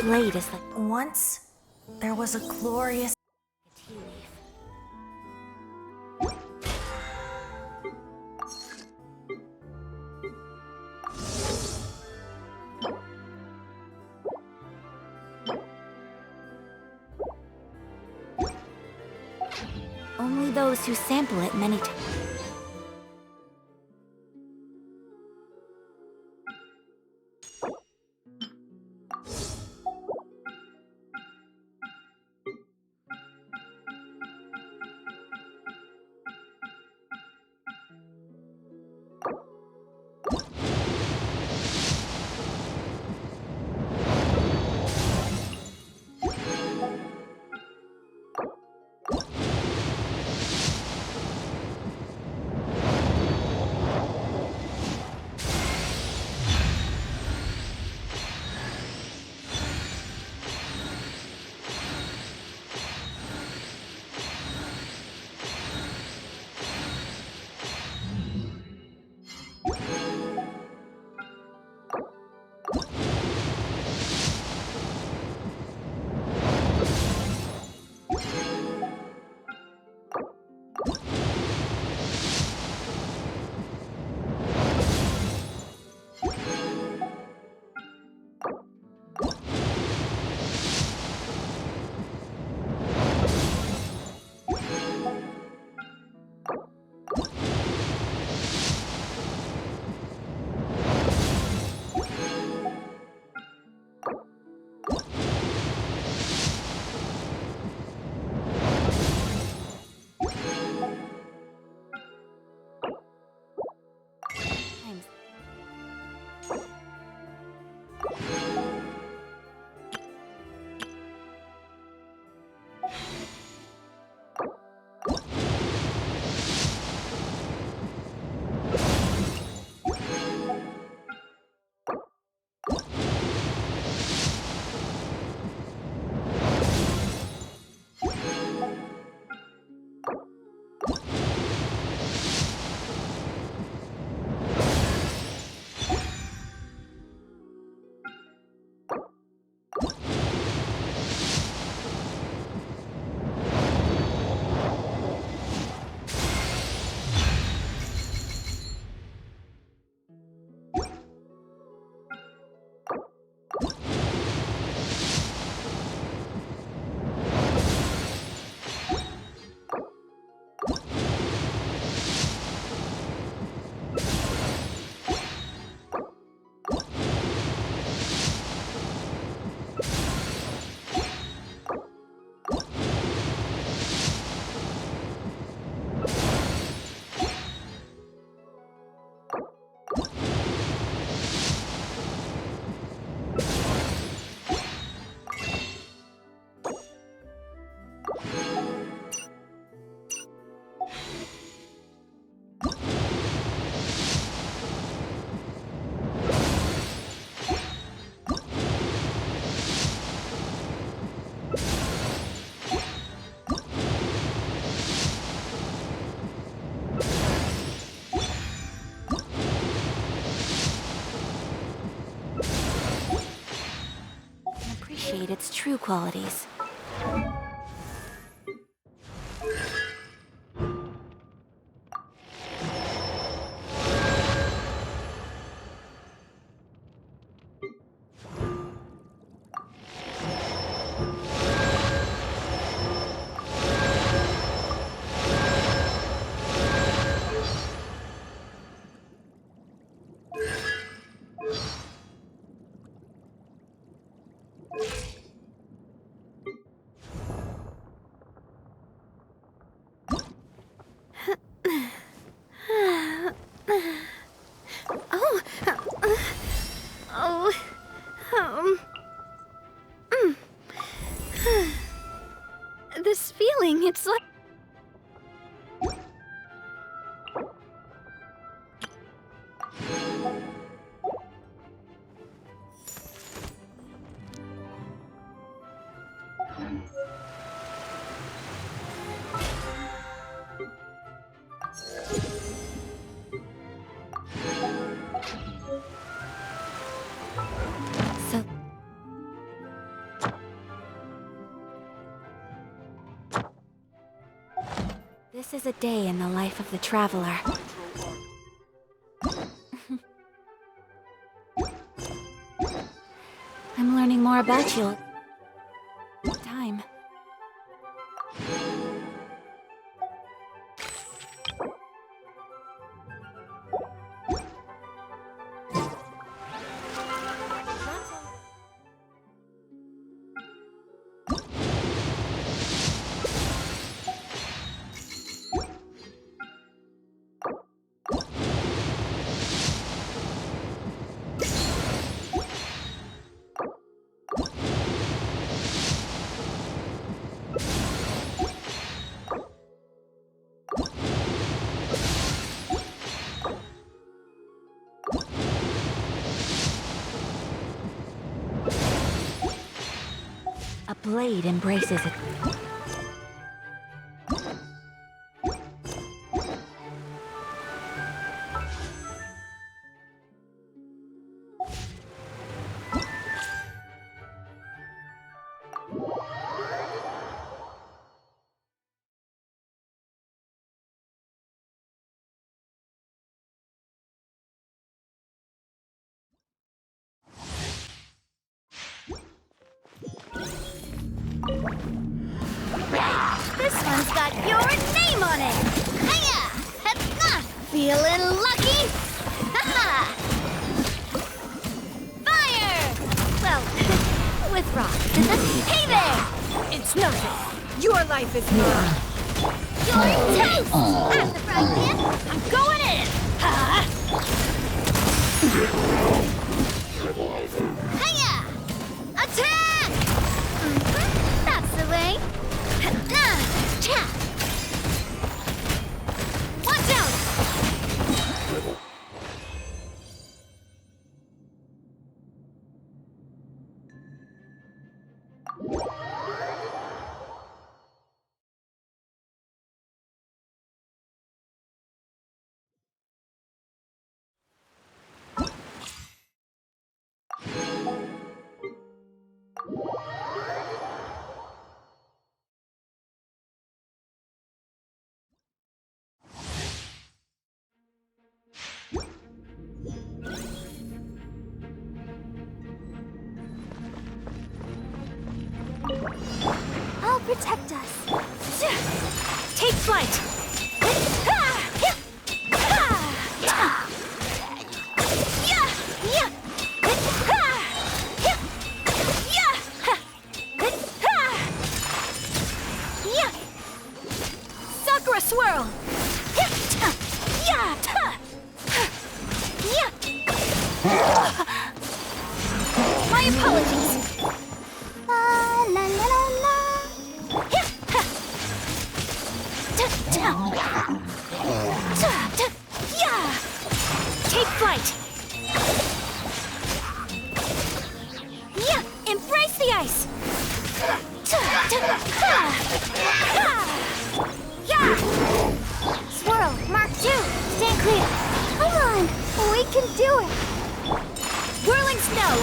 blade is like Once, there was a glorious... a tea leaf. Only those who sample it many times. Appreciate its true qualities. This is a day in the life of the traveler. I'm learning more about you. Time. A blade embraces it. This one's got your name on it! Hiya! Ha-ha! Feeling lucky? Ha-ha! Fire! Well, with rock. Hey there! It's nothing. Your life is mine. You're toast! I'm the frying pan. I'm going in! Ha! Hiya! Attack! That's the way. Watch out! I'll protect us. Take flight. Sakura swirl. My apologies. La la la la la. Take flight. Embrace the ice. Swirl, Mark 2. Stand clear. Come on, we can do it. Whirling snow.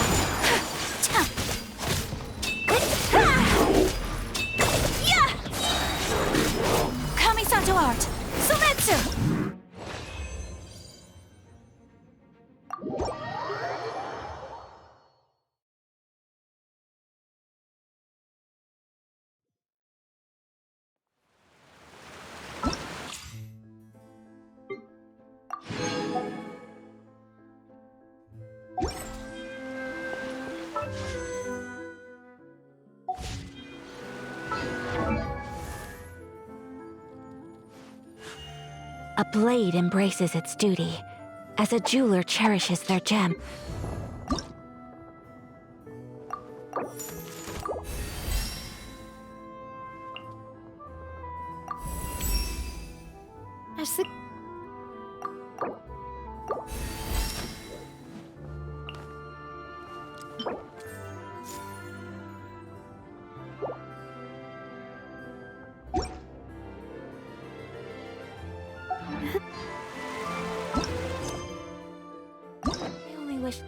Kamisato art. Sumetsu. A blade embraces its duty, as a jeweler cherishes their gem. As the I only wish...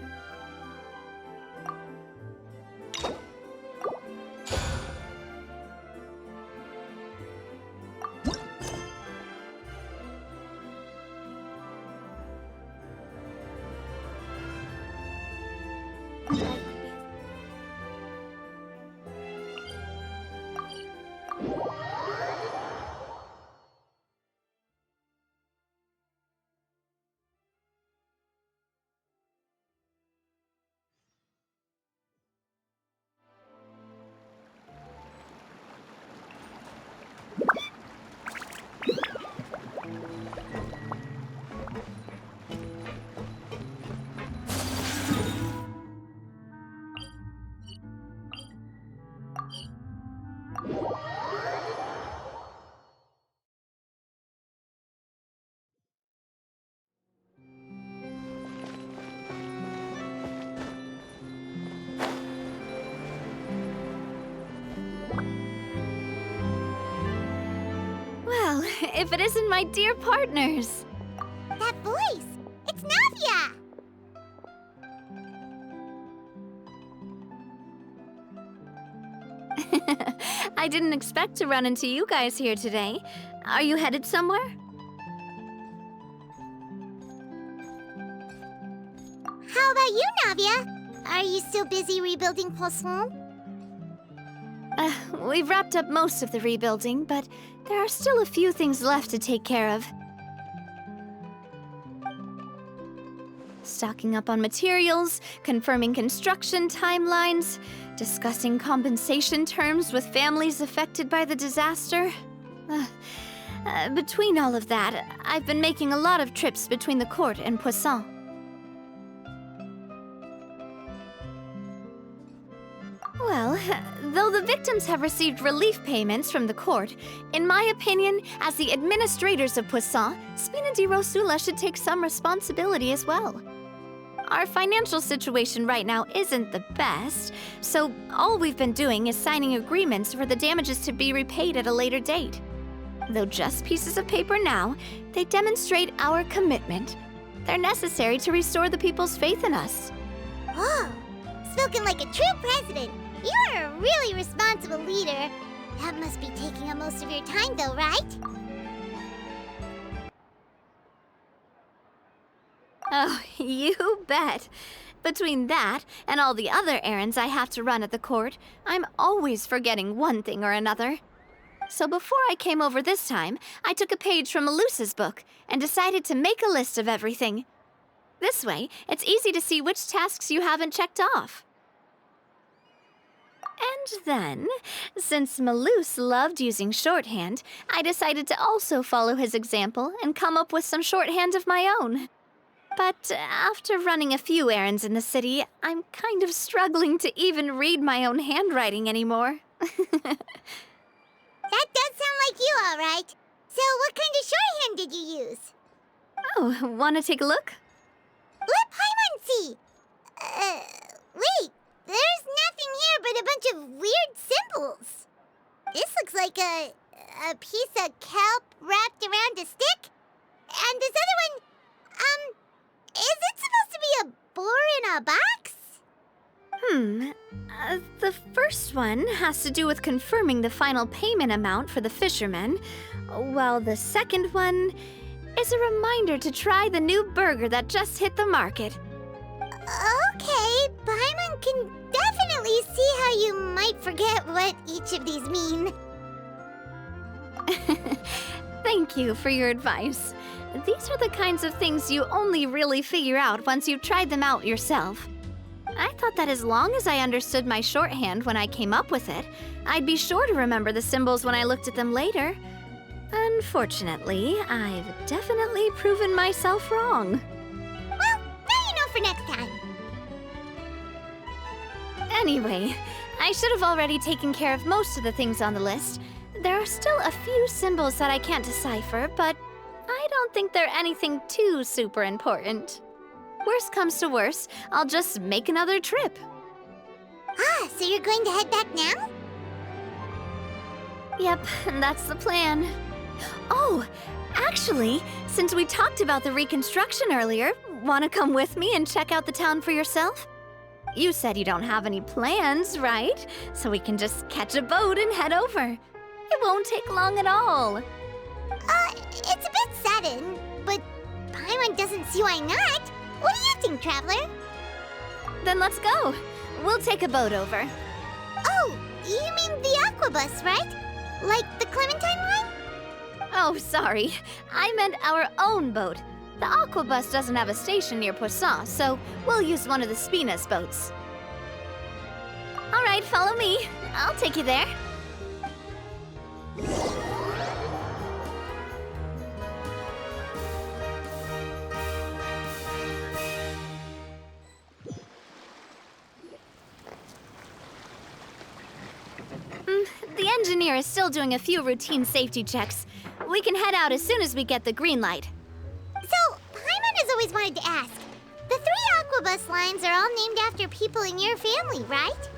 if it isn't my dear partners? That voice! It's Navia! I didn't expect to run into you guys here today. Are you headed somewhere? How about you, Navia? Are you still busy rebuilding Poisson? We've wrapped up most of the rebuilding, but there are still a few things left to take care of. Stocking up on materials, confirming construction timelines, discussing compensation terms with families affected by the disaster. Between all of that, I've been making a lot of trips between the court and Poisson. Well, though the victims have received relief payments from the court, in my opinion, as the administrators of Poisson, Spina di Rosula should take some responsibility as well. Our financial situation right now isn't the best, so all we've been doing is signing agreements for the damages to be repaid at a later date. Though just pieces of paper now, they demonstrate our commitment. They're necessary to restore the people's faith in us. Whoa! Spoken like a true president! You're a really responsible leader. That must be taking up most of your time, though, right? Oh, you bet. Between that and all the other errands I have to run at the court, I'm always forgetting one thing or another. So before I came over this time, I took a page from Melusa's book and decided to make a list of everything. This way, it's easy to see which tasks you haven't checked off. And then, since Melus loved using shorthand, I decided to also follow his example and come up with some shorthand of my own. But after running a few errands in the city, I'm kind of struggling to even read my own handwriting anymore. That does sound like you, all right. So what kind of shorthand did you use? Oh, wanna take a look? Let Paimon see! Wait, there's nothing here but a bunch of weird symbols. This looks like a piece of kelp wrapped around a stick. And this other one, is it supposed to be a boar in a box? The first one has to do with confirming the final payment amount for the fishermen, while the second one is a reminder to try the new burger that just hit the market. Okay, Paimon can definitely see how you might forget what each of these mean. Thank you for your advice. These are the kinds of things you only really figure out once you've tried them out yourself. I thought that as long as I understood my shorthand when I came up with it, I'd be sure to remember the symbols when I looked at them later. Unfortunately, I've definitely proven myself wrong. Well, now you know for next time. Anyway, I should have already taken care of most of the things on the list. There are still a few symbols that I can't decipher, but I don't think they're anything too super important. Worst comes to worst, I'll just make another trip. So you're going to head back now? Yep, that's the plan. Oh, actually, since we talked about the reconstruction earlier, want to come with me and check out the town for yourself? You said you don't have any plans, right? So we can just catch a boat and head over. It won't take long at all. It's a bit sudden, but Paimon doesn't see why not. What do you think, Traveler? Then let's go. We'll take a boat over. Oh, you mean the Aquabus, right? Like the Clementine one? Oh, sorry. I meant our own boat. The Aquabus doesn't have a station near Poisson, so we'll use one of the Spina's boats. All right, follow me. I'll take you there. The engineer is still doing a few routine safety checks. We can head out as soon as we get the green light. So, Paimon has always wanted to ask. The 3 Aquabus lines are all named after people in your family, right?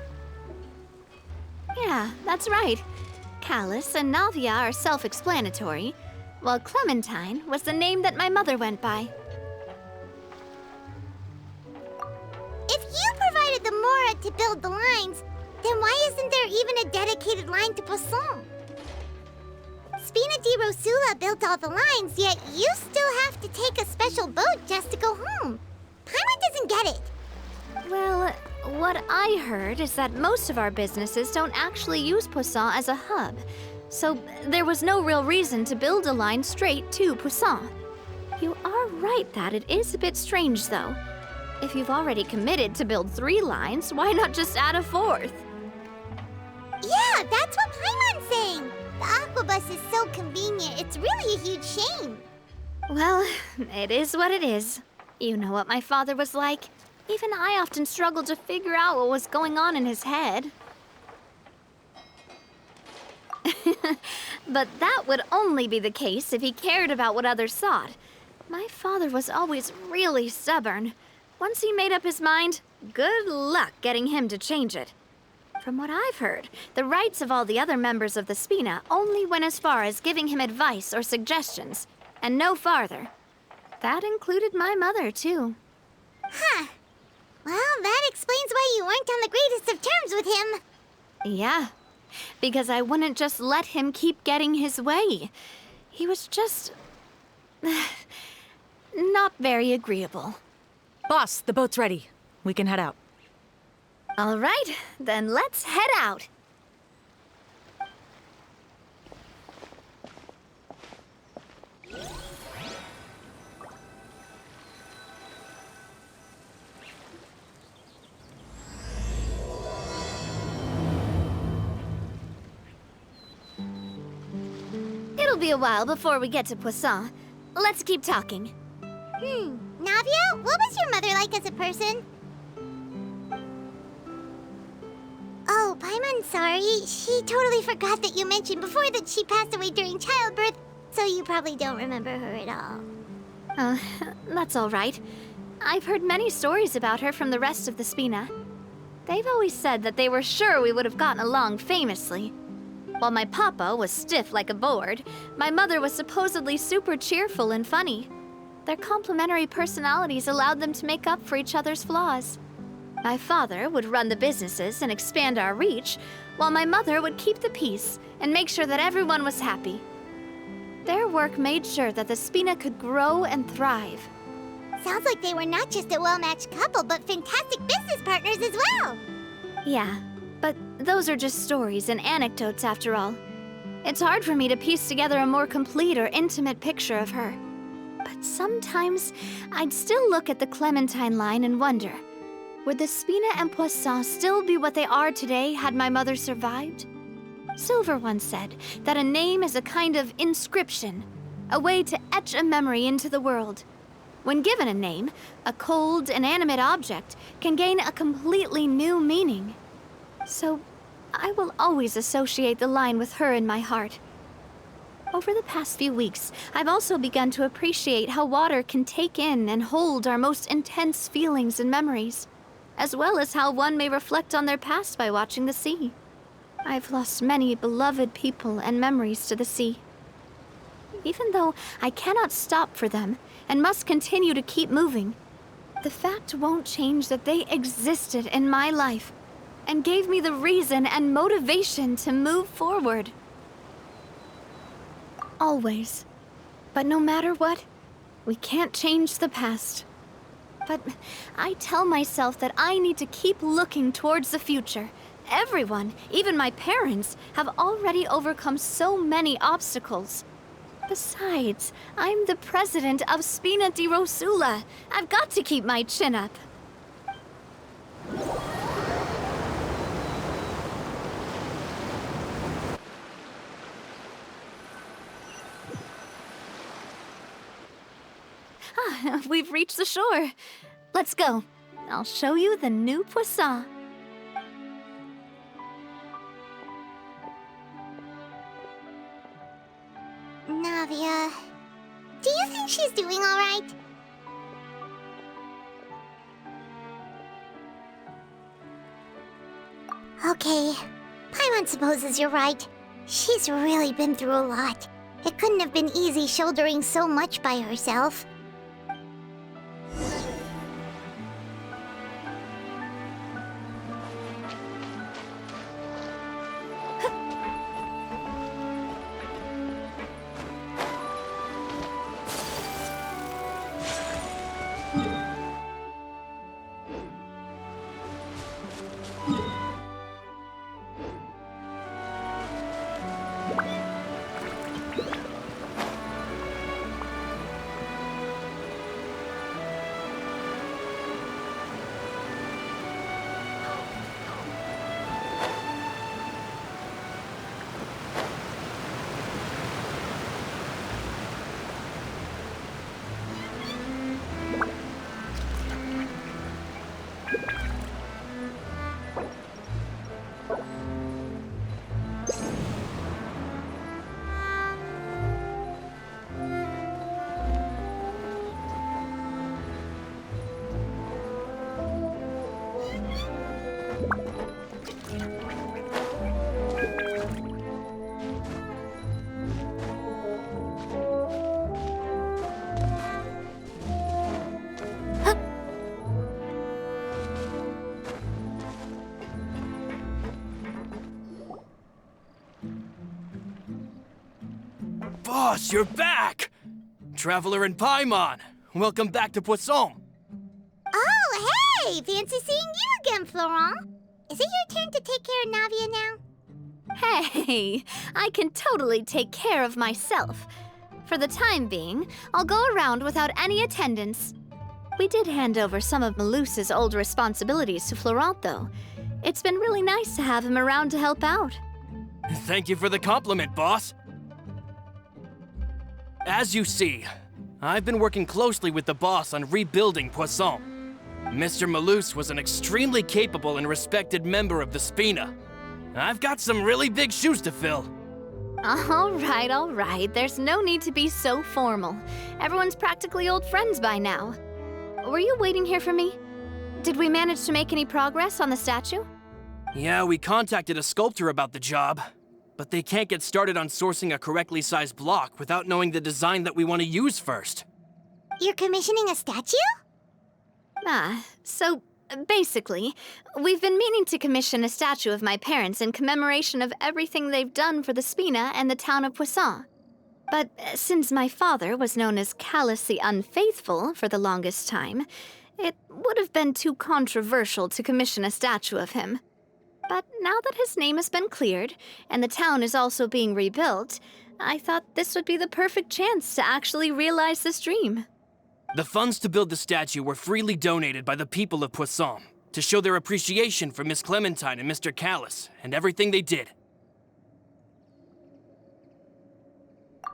Yeah, that's right. Callus and Navia are self-explanatory. while Clementine was the name that my mother went by. If you provided the Mora to build the lines, then why isn't there even a dedicated line to Poisson? Spina di Rosula built all the lines, yet you still have to take a special boat just to go home. Paimon doesn't get it. Well, what I heard is that most of our businesses don't actually use Poisson as a hub, so there was no real reason to build a line straight to Poisson. You are right that it is a bit strange, though. If you've already committed to build 3 lines, why not just add a 4th? Yeah, that's what Paimon's saying. The Aquabus is so convenient, it's really a huge shame. Well, it is what it is. You know what my father was like. Even I often struggled to figure out what was going on in his head. But that would only be the case if he cared about what others thought. My father was always really stubborn. Once he made up his mind, good luck getting him to change it. From what I've heard, the rights of all the other members of the Spina only went as far as giving him advice or suggestions, and no farther. That included my mother, too. Huh. Well, that explains why you weren't on the greatest of terms with him. Yeah, because I wouldn't just let him keep getting his way. He was just... not very agreeable. Boss, the boat's ready. We can head out. All right, then let's head out. It'll be a while before we get to Poisson. Let's keep talking. Navia, what was your mother like as a person? Oh, Paimon, sorry. She totally forgot that you mentioned before that she passed away during childbirth, so you probably don't remember her at all. That's all right. I've heard many stories about her from the rest of the Spina. They've always said that they were sure we would have gotten along famously. While my papa was stiff like a board, my mother was supposedly super cheerful and funny. Their complementary personalities allowed them to make up for each other's flaws. My father would run the businesses and expand our reach, while my mother would keep the peace and make sure that everyone was happy. Their work made sure that the Spina could grow and thrive. Sounds like they were not just a well-matched couple, but fantastic business partners as well. Yeah, but those are just stories and anecdotes after all. It's hard for me to piece together a more complete or intimate picture of her. But sometimes I'd still look at the Clementine line and wonder, would the Spina and Poisson still be what they are today had my mother survived? Silver once said that a name is a kind of inscription, a way to etch a memory into the world. When given a name, a cold, inanimate object can gain a completely new meaning. So, I will always associate the line with her in my heart. Over the past few weeks, I've also begun to appreciate how water can take in and hold our most intense feelings and memories, as well as how one may reflect on their past by watching the sea. I've lost many beloved people and memories to the sea. Even though I cannot stop for them and must continue to keep moving, the fact won't change that they existed in my life and gave me the reason and motivation to move forward. Always. But no matter what, we can't change the past. But I tell myself that I need to keep looking towards the future. Everyone, even my parents, have already overcome so many obstacles. Besides, I'm the president of Spina di Rosula. I've got to keep my chin up. We've reached the shore. Let's go. I'll show you the new Poisson. Navia, do you think she's doing all right? Okay, Paimon supposes you're right. She's really been through a lot. It couldn't have been easy shouldering so much by herself. Boss, you're back! Traveler and Paimon, welcome back to Poisson. Oh, hey! Fancy seeing you again, Florent. Is it your turn to take care of Navia now? Hey, I can totally take care of myself. For the time being, I'll go around without any attendance. We did hand over some of Malus's old responsibilities to Florent, though. It's been really nice to have him around to help out. Thank you for the compliment, boss. As you see, I've been working closely with the boss on rebuilding Poisson. Mr. Malus was an extremely capable and respected member of the Spina. I've got some really big shoes to fill. All right. There's no need to be so formal. Everyone's practically old friends by now. Were you waiting here for me? Did we manage to make any progress on the statue? Yeah, we contacted a sculptor about the job, but they can't get started on sourcing a correctly sized block without knowing the design that we want to use first. You're commissioning a statue? So basically, we've been meaning to commission a statue of my parents in commemoration of everything they've done for the Spina and the town of Poisson. But since my father was known as Callus the Unfaithful for the longest time, it would have been too controversial to commission a statue of him. But now that his name has been cleared, and the town is also being rebuilt, I thought this would be the perfect chance to actually realize this dream. The funds to build the statue were freely donated by the people of Poisson to show their appreciation for Miss Clementine and Mr. Callus and everything they did.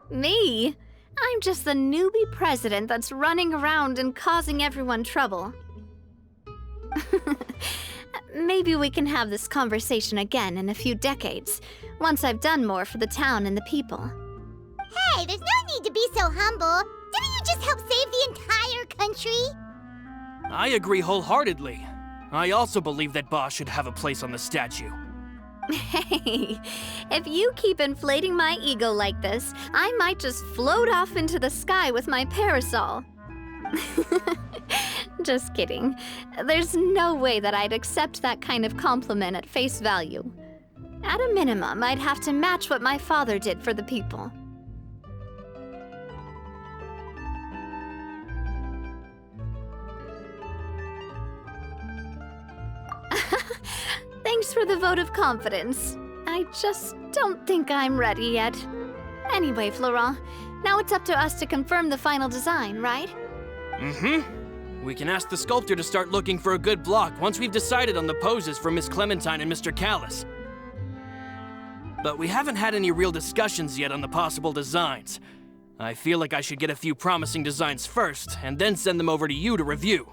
Me? I'm just the newbie president that's running around and causing everyone trouble. Maybe we can have this conversation again in a few decades, once I've done more for the town and the people. Hey, there's no need to be so humble. Didn't you just help save the entire country? I agree wholeheartedly. I also believe that Boss should have a place on the statue. Hey, if you keep inflating my ego like this, I might just float off into the sky with my parasol. Just kidding. There's no way that I'd accept that kind of compliment at face value. At a minimum, I'd have to match what my father did for the people. Thanks for the vote of confidence. I just don't think I'm ready yet. Anyway, Florent, now it's up to us to confirm the final design, right? Mm-hmm. We can ask the sculptor to start looking for a good block once we've decided on the poses for Miss Clementine and Mr. Callus. But we haven't had any real discussions yet on the possible designs. I feel like I should get a few promising designs first, and then send them over to you to review.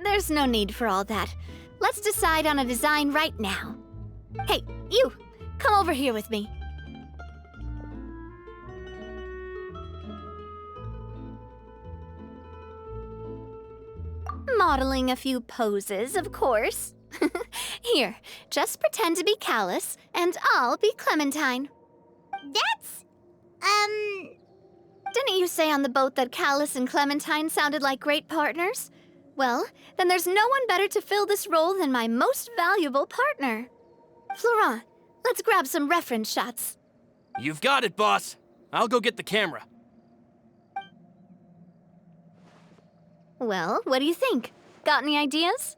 There's no need for all that. Let's decide on a design right now. Hey, you! Come over here with me. Modeling a few poses, of course. Here, just pretend to be Callus, and I'll be Clementine. That's you say on the boat that Callus and Clementine sounded like great partners? Well, then there's no one better to fill this role than my most valuable partner. Florent, let's grab some reference shots. You've got it, boss. I'll go get the camera. Well, what do you think? Got any ideas?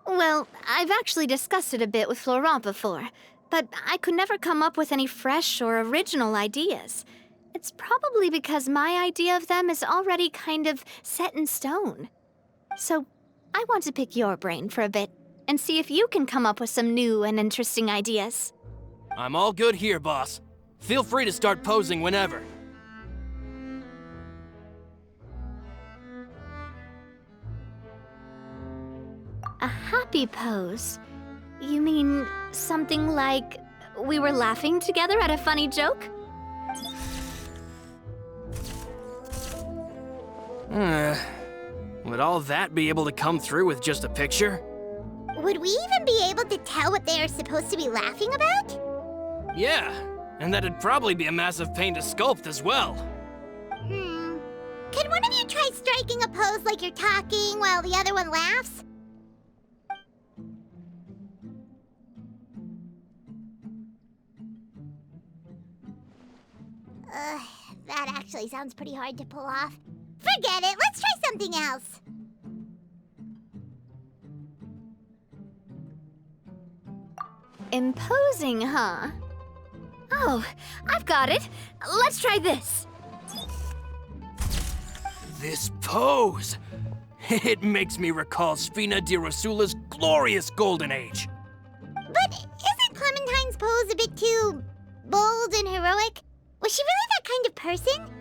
Well, I've actually discussed it a bit with Florent before, but I could never come up with any fresh or original ideas. It's probably because my idea of them is already kind of set in stone. So, I want to pick your brain for a bit and see if you can come up with some new and interesting ideas. I'm all good here, boss. Feel free to start posing whenever. A happy pose? You mean something like we were laughing together at a funny joke? Would all that be able to come through with just a picture? Would we even be able to tell what they are supposed to be laughing about? Yeah, and that'd probably be a massive pain to sculpt as well. Can one of you try striking a pose like you're talking while the other one laughs? That actually sounds pretty hard to pull off. Forget it, let's try something else. Imposing, huh? Oh, I've got it. Let's try this. This pose! It makes me recall Spina di Rosula's glorious golden age. But isn't Clementine's pose a bit too bold and heroic? Was she really that kind of person?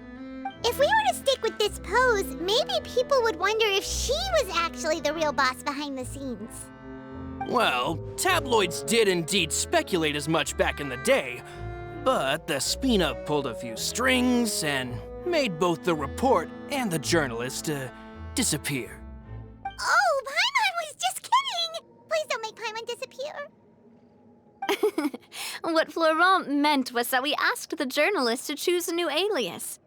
If we were to stick with this pose, maybe people would wonder if she was actually the real boss behind the scenes. Well, tabloids did indeed speculate as much back in the day, but the Spina pulled a few strings and made both the report and the journalist disappear. Oh, Paimon was just kidding! Please don't make Paimon disappear. What Florent meant was that we asked the journalist to choose a new alias.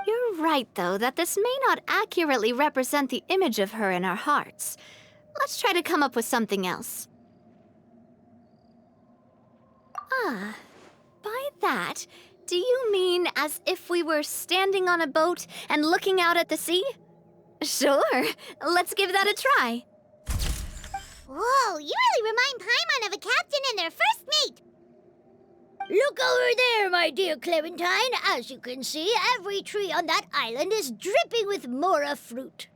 You're right, though, that this may not accurately represent the image of her in our hearts. Let's try to come up with something else. Ah, by that, do you mean as if we were standing on a boat and looking out at the sea? Sure, let's give that a try. Whoa, you really remind Paimon of a captain and their first mate. Look over there, my dear Clementine. As you can see, every tree on that island is dripping with mora fruit.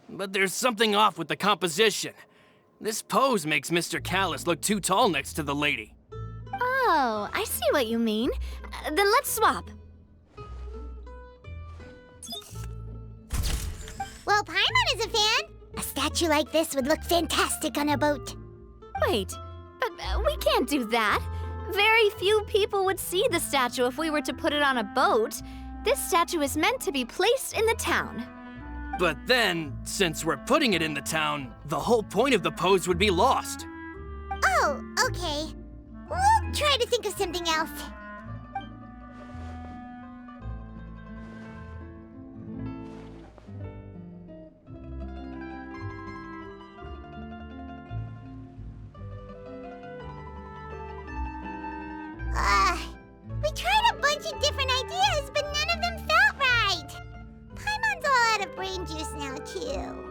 But there's something off with the composition. This pose makes Mr. Callus look too tall next to the lady. Oh, I see what you mean. Then let's swap. Well, Paimon is a fan. A statue like this would look fantastic on a boat. Wait, but we can't do that. Very few people would see the statue if we were to put it on a boat. This statue is meant to be placed in the town. But then, since we're putting it in the town, the whole point of the pose would be lost. Oh, okay. We'll try to think of something else. We tried a bunch of different ideas, but none of them felt right. Paimon's all out of brain juice now, too.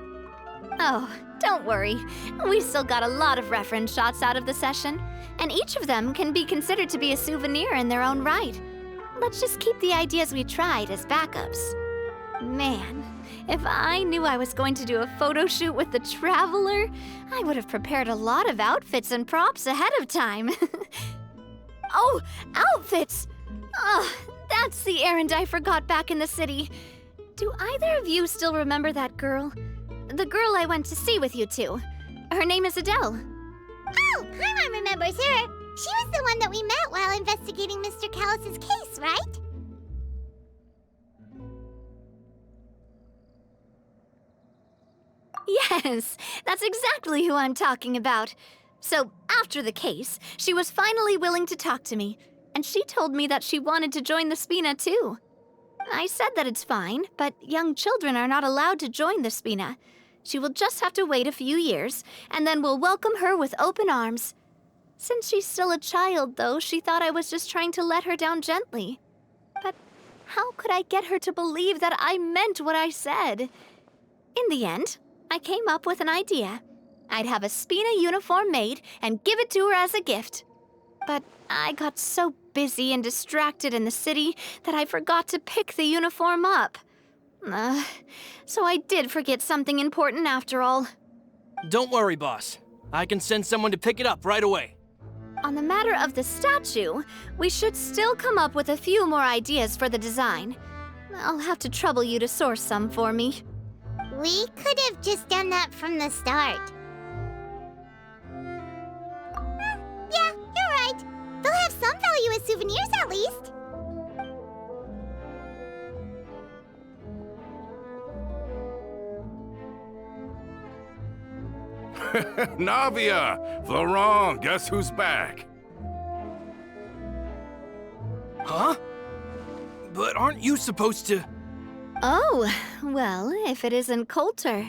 Oh, don't worry. We still got a lot of reference shots out of the session, and each of them can be considered to be a souvenir in their own right. Let's just keep the ideas we tried as backups. Man, if I knew I was going to do a photo shoot with the Traveler, I would have prepared a lot of outfits and props ahead of time. Oh, outfits! Oh, that's the errand I forgot back in the city. Do either of you still remember that girl? The girl I went to see with you two. Her name is Adele. Oh, Paimon remembers her. She was the one that we met while investigating Mr. Callus's case, right? Yes, that's exactly who I'm talking about. So, after the case, she was finally willing to talk to me, and she told me that she wanted to join the Spina too. I said that it's fine, but young children are not allowed to join the Spina. She will just have to wait a few years, and then we'll welcome her with open arms. Since she's still a child, though, she thought I was just trying to let her down gently. But how could I get her to believe that I meant what I said? In the end, I came up with an idea. I'd have a Spina uniform made and give it to her as a gift. But I got so busy and distracted in the city that I forgot to pick the uniform up. So I did forget something important after all. Don't worry, boss. I can send someone to pick it up right away. On the matter of the statue, we should still come up with a few more ideas for the design. I'll have to trouble you to source some for me. We could have just done that from the start. Yeah, you're right. They'll have some value as souvenirs at least. Navia! Florent, guess who's back? Huh? But aren't you supposed to... Oh, well, if it isn't Coulter.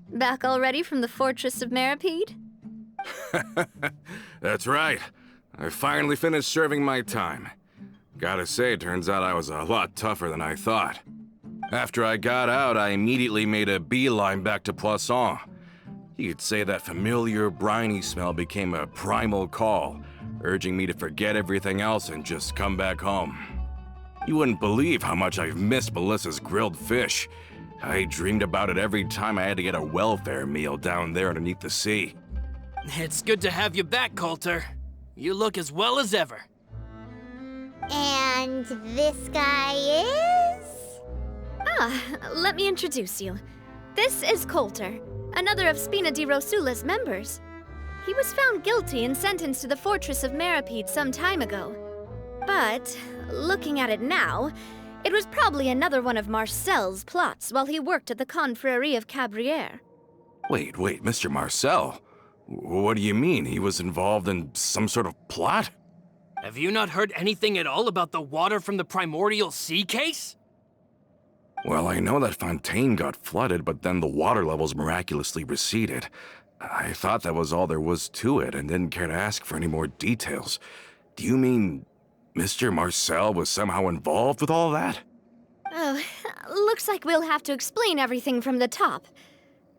Back already from the Fortress of Meripede? That's right. I finally finished serving my time. Gotta say, it turns out I was a lot tougher than I thought. After I got out, I immediately made a beeline back to Poisson. You could say that familiar, briny smell became a primal call, urging me to forget everything else and just come back home. You wouldn't believe how much I've missed Melissa's grilled fish. I dreamed about it every time I had to get a welfare meal down there underneath the sea. It's good to have you back, Coulter. You look as well as ever. And this guy is? Let me introduce you. This is Coulter, another of Spina di Rosula's members. He was found guilty and sentenced to the Fortress of Meripede some time ago. But, looking at it now, it was probably another one of Marcel's plots while he worked at the Confrérie of Cabrières. Wait, Mr. Marcel? What do you mean? He was involved in some sort of plot? Have you not heard anything at all about the water from the primordial sea case? Well, I know that Fontaine got flooded, but then the water levels miraculously receded. I thought that was all there was to it and didn't care to ask for any more details. Do you mean Mr. Marcel was somehow involved with all that? Oh, looks like we'll have to explain everything from the top.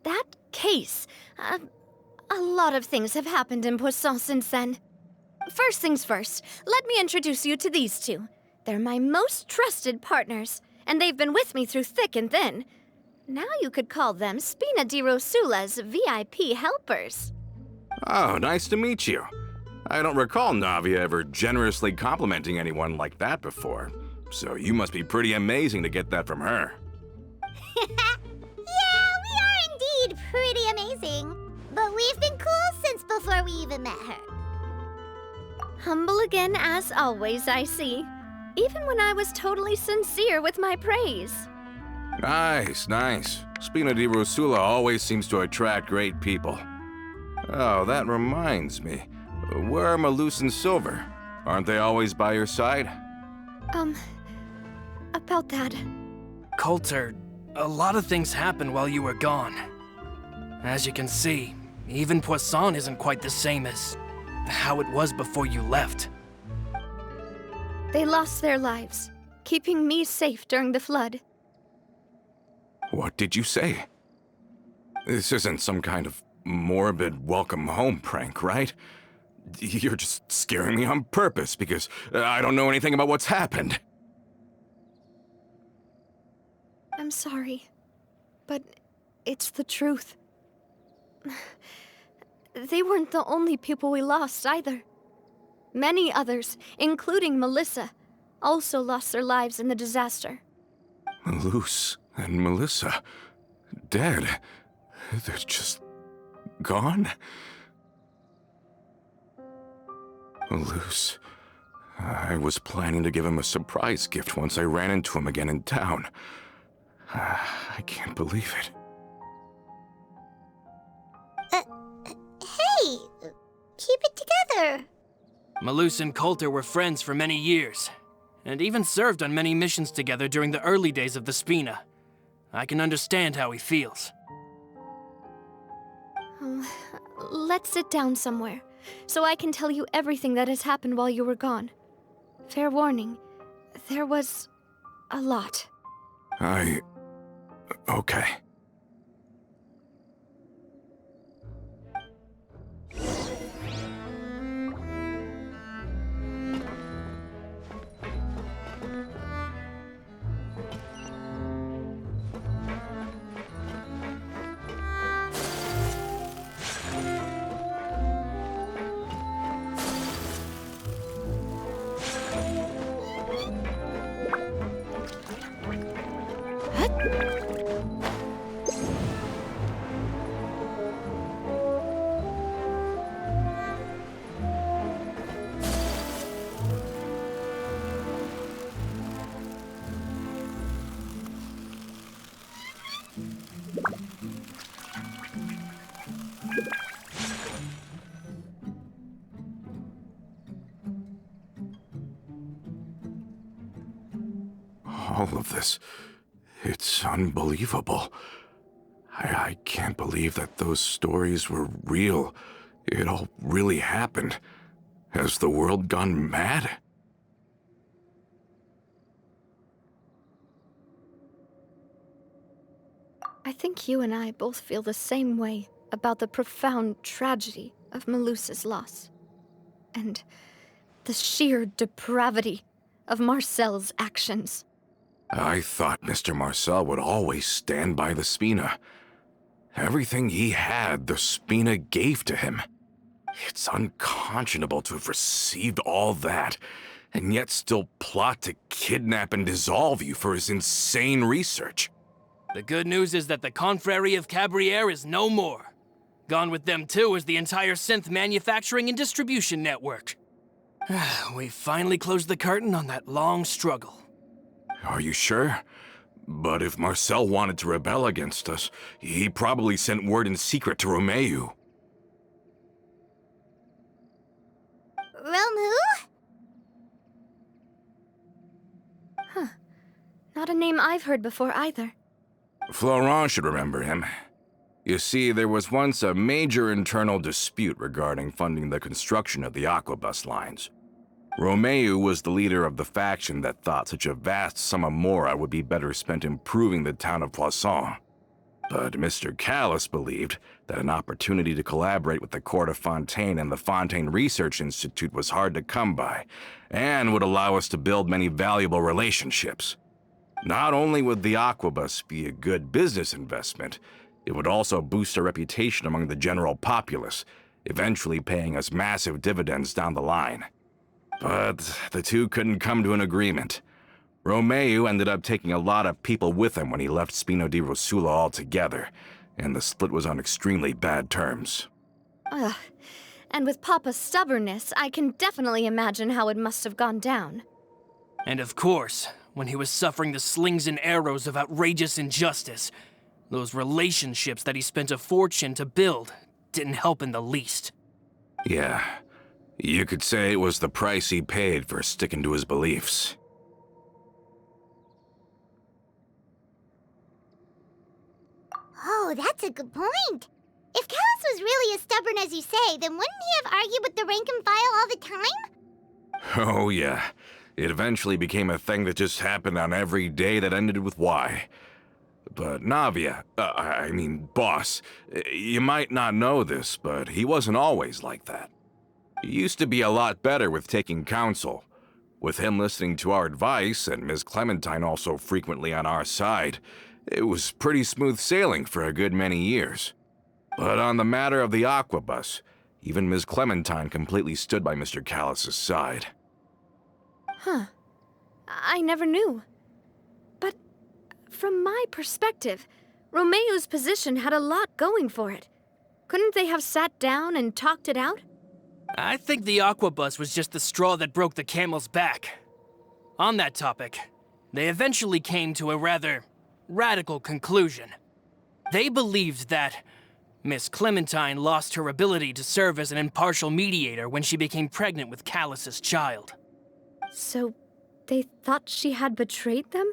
That case, a lot of things have happened in Poisson since then. First things first, let me introduce you to these two. They're my most trusted partners, and they've been with me through thick and thin. Now you could call them Spina di Rosula's VIP helpers. Oh, nice to meet you. I don't recall Navia ever generously complimenting anyone like that before, so you must be pretty amazing to get that from her. Yeah, we are indeed pretty amazing. But we've been cool since before we even met her. Humble again as always, I see. Even when I was totally sincere with my praise. Nice. Spina di Rosula always seems to attract great people. Oh, that reminds me. Where are Malus and Silver? Aren't they always by your side? About that. Coulter, a lot of things happened while you were gone. As you can see, even Poisson isn't quite the same as how it was before you left. They lost their lives, keeping me safe during the flood. What did you say? This isn't some kind of morbid welcome home prank, right? You're just scaring me on purpose because I don't know anything about what's happened. I'm sorry, but it's the truth. They weren't the only people we lost either. Many others, including Melissa, also lost their lives in the disaster. Malus and Melissa, dead. They're just gone? Malus, I was planning to give him a surprise gift once I ran into him again in town. I can't believe it. Hey! Malus and Coulter were friends for many years, and even served on many missions together during the early days of the Spina. I can understand how he feels. Let's sit down somewhere, so I can tell you everything that has happened while you were gone. Fair warning, there was a lot. Okay. All of this, it's unbelievable. I can't believe that those stories were real. It all really happened. Has the world gone mad? I think you and I both feel the same way about the profound tragedy of Malus's loss. And the sheer depravity of Marcel's actions. I thought Mr. Marcel would always stand by the Spina. Everything he had, the Spina gave to him. It's unconscionable to have received all that, and yet still plot to kidnap and dissolve you for his insane research. The good news is that the Confrérie of Cabriere is no more. Gone with them too is the entire synth manufacturing and distribution network. We finally closed the curtain on that long struggle. Are you sure? But if Marcel wanted to rebel against us, he probably sent word in secret to Romeu. Romu? Not a name I've heard before either. Florent should remember him. You see, there was once a major internal dispute regarding funding the construction of the Aquabus lines. Romeu was the leader of the faction that thought such a vast sum of mora would be better spent improving the town of Poisson. But Mr. Callis believed that an opportunity to collaborate with the Court of Fontaine and the Fontaine Research Institute was hard to come by, and would allow us to build many valuable relationships. Not only would the Aquabus be a good business investment, it would also boost our reputation among the general populace, eventually paying us massive dividends down the line. But the two couldn't come to an agreement. Romeu ended up taking a lot of people with him when he left Spino di Rosula altogether, and the split was on extremely bad terms. Ugh. And with Papa's stubbornness, I can definitely imagine how it must have gone down. And of course, when he was suffering the slings and arrows of outrageous injustice, those relationships that he spent a fortune to build didn't help in the least. Yeah, you could say it was the price he paid for sticking to his beliefs. Oh, that's a good point. If Callis was really as stubborn as you say, then wouldn't he have argued with the rank and file all the time? Oh yeah, it eventually became a thing that just happened on every day that ended with Y. But Navia, boss, you might not know this, but he wasn't always like that. He used to be a lot better with taking counsel. With him listening to our advice, and Ms. Clementine also frequently on our side, it was pretty smooth sailing for a good many years. But on the matter of the Aquabus, even Ms. Clementine completely stood by Mr. Callis's side. Huh. I never knew. But from my perspective, Romeu's position had a lot going for it. Couldn't they have sat down and talked it out? I think the Aquabus was just the straw that broke the camel's back. On that topic, they eventually came to a rather radical conclusion. They believed that Miss Clementine lost her ability to serve as an impartial mediator when she became pregnant with Callus's child. So, they thought she had betrayed them?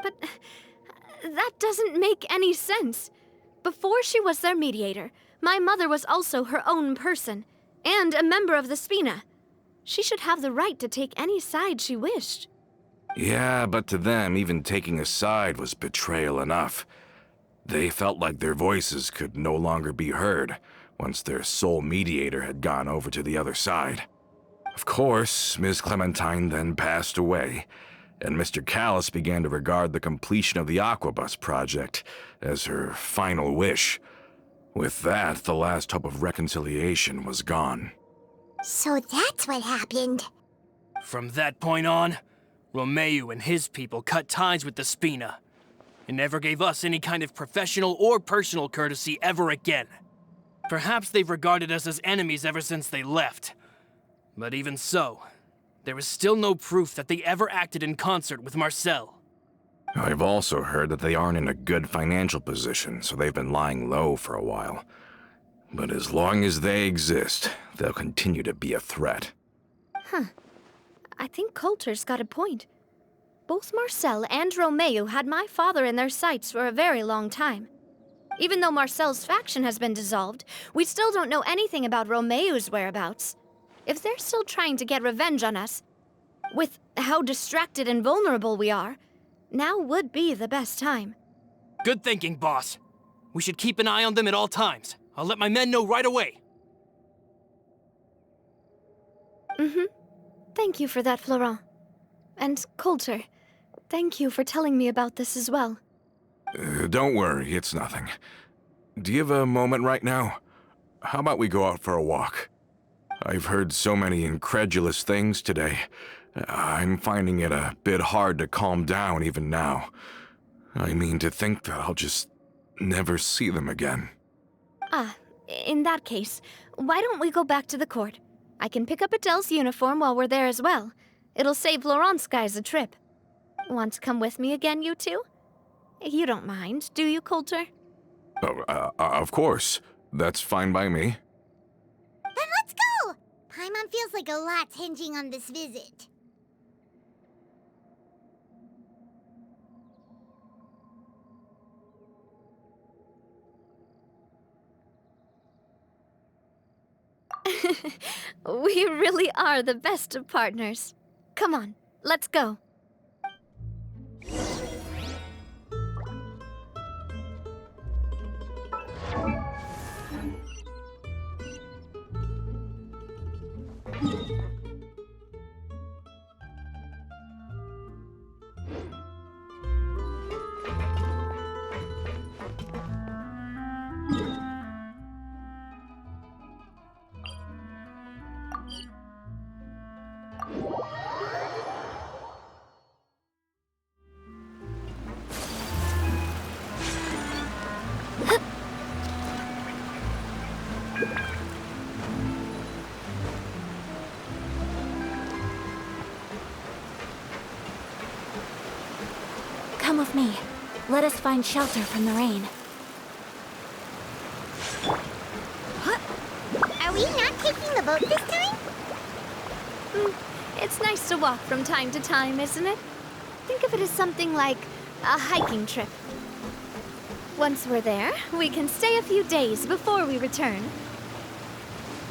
But that doesn't make any sense. Before she was their mediator, my mother was also her own person, and a member of the Spina. She should have the right to take any side she wished. Yeah, but to them, even taking a side was betrayal enough. They felt like their voices could no longer be heard once their sole mediator had gone over to the other side. Of course, Miss Clementine then passed away, and Mr. Callus began to regard the completion of the Aquabus project as her final wish. With that, the last hope of reconciliation was gone. So that's what happened. From that point on, Romeo and his people cut ties with the Spina, and never gave us any kind of professional or personal courtesy ever again. Perhaps they've regarded us as enemies ever since they left. But even so, there is still no proof that they ever acted in concert with Marcel. I've also heard that they aren't in a good financial position, so they've been lying low for a while. But as long as they exist, they'll continue to be a threat. I think Coulter's got a point. Both Marcel and Romeo had my father in their sights for a very long time. Even though Marcel's faction has been dissolved, we still don't know anything about Romeo's whereabouts. If they're still trying to get revenge on us, with how distracted and vulnerable we are, now would be the best time. Good thinking, boss. We should keep an eye on them at all times. I'll let my men know right away. Thank you for that, Florent. And Coulter, thank you for telling me about this as well. Don't worry, it's nothing. Do you have a moment right now? How about we go out for a walk? I've heard so many incredulous things today. I'm finding it a bit hard to calm down even now. I mean, to think that I'll just never see them again. In that case, why don't we go back to the court? I can pick up Adele's uniform while we're there as well. It'll save Laurent's guys a trip. Want to come with me again, you two? You don't mind, do you, Coulter? Oh, of course. That's fine by me. Then let's go! Paimon feels like a lot's hinging on this visit. We really are the best of partners. Come on, let's go. Come with me. Let us find shelter from the rain. Are we not taking the boat this time? It's nice to walk from time to time, isn't it? Think of it as something like a hiking trip. Once we're there, we can stay a few days before we return.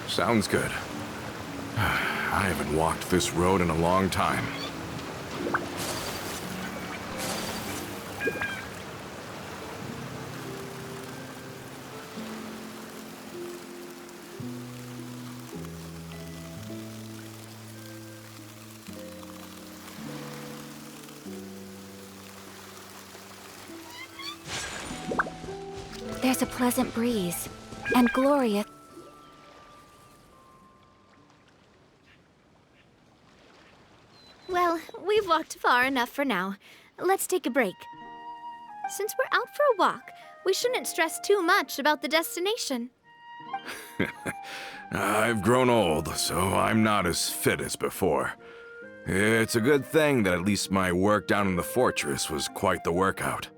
Sounds good. I haven't walked this road in a long time. There's a pleasant breeze, and Gloria... Well, we've walked far enough for now. Let's take a break. Since we're out for a walk, we shouldn't stress too much about the destination. I've grown old, so I'm not as fit as before. It's a good thing that at least my work down in the fortress was quite the workout.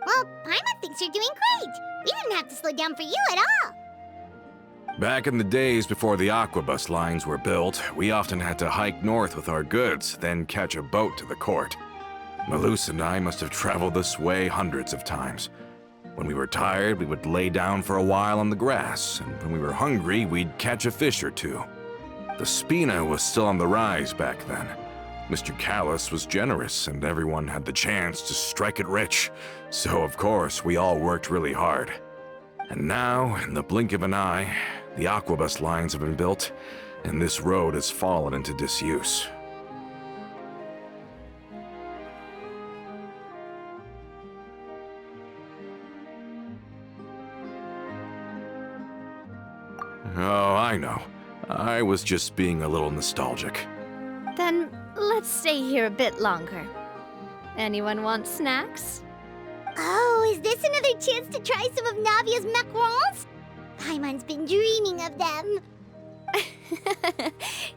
Well, Paimon thinks you're doing great. We didn't have to slow down for you at all. Back in the days before the aquabus lines were built, we often had to hike north with our goods, then catch a boat to the court. Malus and I must have traveled this way hundreds of times. When we were tired, we would lay down for a while on the grass, and when we were hungry, we'd catch a fish or two. The Spina was still on the rise back then. Mr. Callis was generous, and everyone had the chance to strike it rich. So, of course, we all worked really hard. And now, in the blink of an eye, the aquabus lines have been built, and this road has fallen into disuse. Oh, I know. I was just being a little nostalgic. Then let's stay here a bit longer. Anyone want snacks? Oh, is this another chance to try some of Navia's macarons? Paimon's been dreaming of them.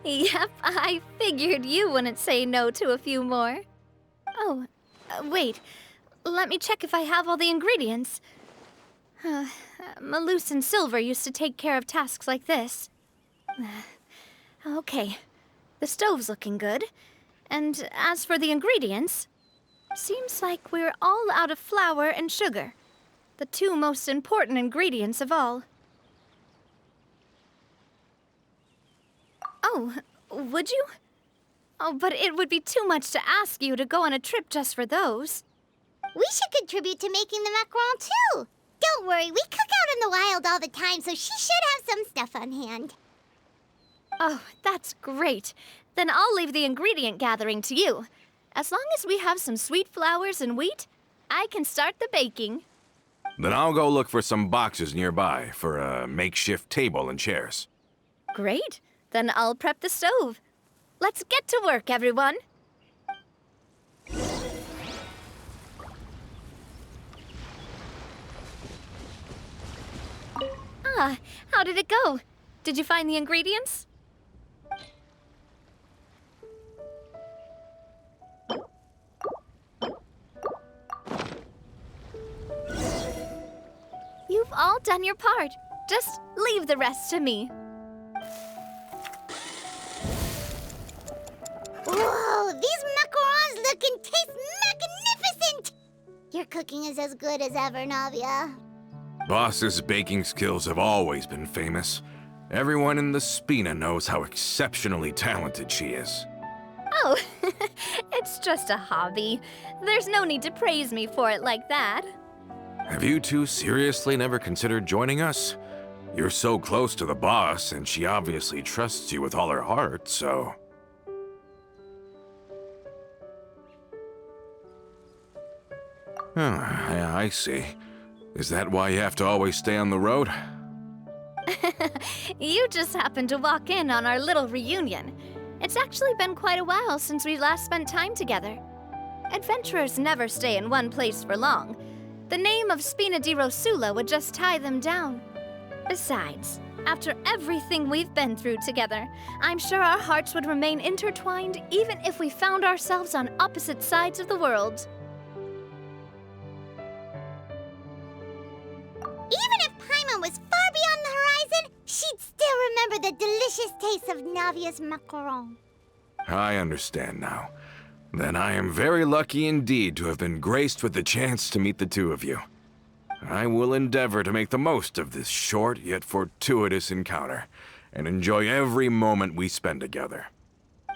Yep, I figured you wouldn't say no to a few more. Oh, wait. Let me check if I have all the ingredients. Malus and Silver used to take care of tasks like this. Okay, the stove's looking good. And as for the ingredients, seems like we're all out of flour and sugar, the two most important ingredients of all. Oh, would you? Oh, but it would be too much to ask you to go on a trip just for those. We should contribute to making the macaron too. Don't worry, we cook out in the wild all the time, so she should have some stuff on hand. Oh, that's great. Then I'll leave the ingredient gathering to you. As long as we have some sweet flowers and wheat, I can start the baking. Then I'll go look for some boxes nearby for a makeshift table and chairs. Great. Then I'll prep the stove. Let's get to work, everyone. Ah, how did it go? Did you find the ingredients? You've all done your part. Just leave the rest to me. Whoa, these macarons look and taste magnificent! Your cooking is as good as ever, Navia. Boss's baking skills have always been famous. Everyone in the Spina knows how exceptionally talented she is. Oh, it's just a hobby. There's no need to praise me for it like that. Have you two seriously never considered joining us? You're so close to the boss, and she obviously trusts you with all her heart, so... I see. Is that why you have to always stay on the road? You just happened to walk in on our little reunion. It's actually been quite a while since we last spent time together. Adventurers never stay in one place for long. The name of Spina di Rosula would just tie them down. Besides, after everything we've been through together, I'm sure our hearts would remain intertwined even if we found ourselves on opposite sides of the world. Even if Paimon was far beyond the horizon, she'd still remember the delicious taste of Navia's macaron. I understand now. Then I am very lucky indeed to have been graced with the chance to meet the two of you. I will endeavor to make the most of this short yet fortuitous encounter, and enjoy every moment we spend together.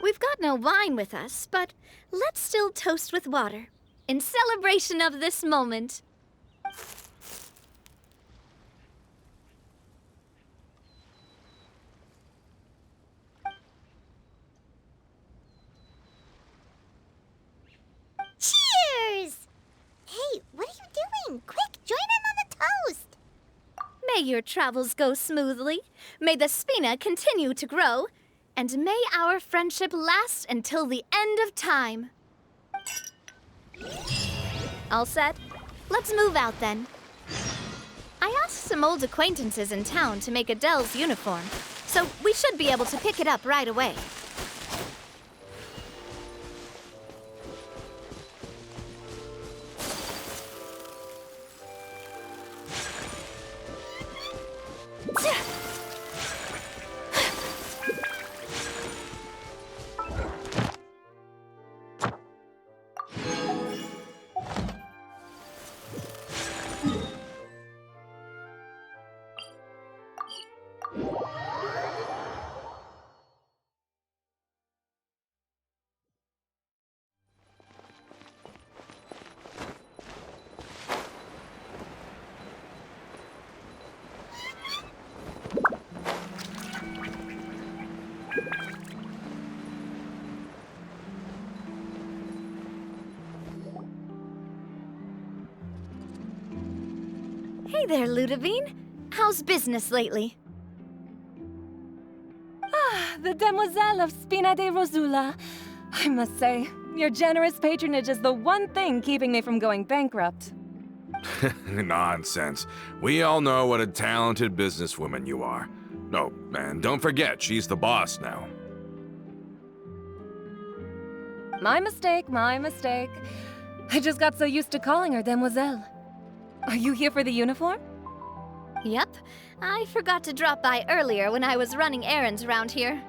We've got no wine with us, but let's still toast with water, in celebration of this moment. Cheers! Hey, what are you doing? Quick, join in on the toast! May your travels go smoothly, may the Spina continue to grow, and may our friendship last until the end of time. All set? Let's move out then. I asked some old acquaintances in town to make Adele's uniform, so we should be able to pick it up right away. Hey there, Ludovine. How's business lately? The Demoiselle of Spina de Rosula. I must say, your generous patronage is the one thing keeping me from going bankrupt. Nonsense. We all know what a talented businesswoman you are. Oh, and don't forget, she's the boss now. My mistake, my mistake. I just got so used to calling her Demoiselle. Are you here for the uniform? Yep. I forgot to drop by earlier when I was running errands around here.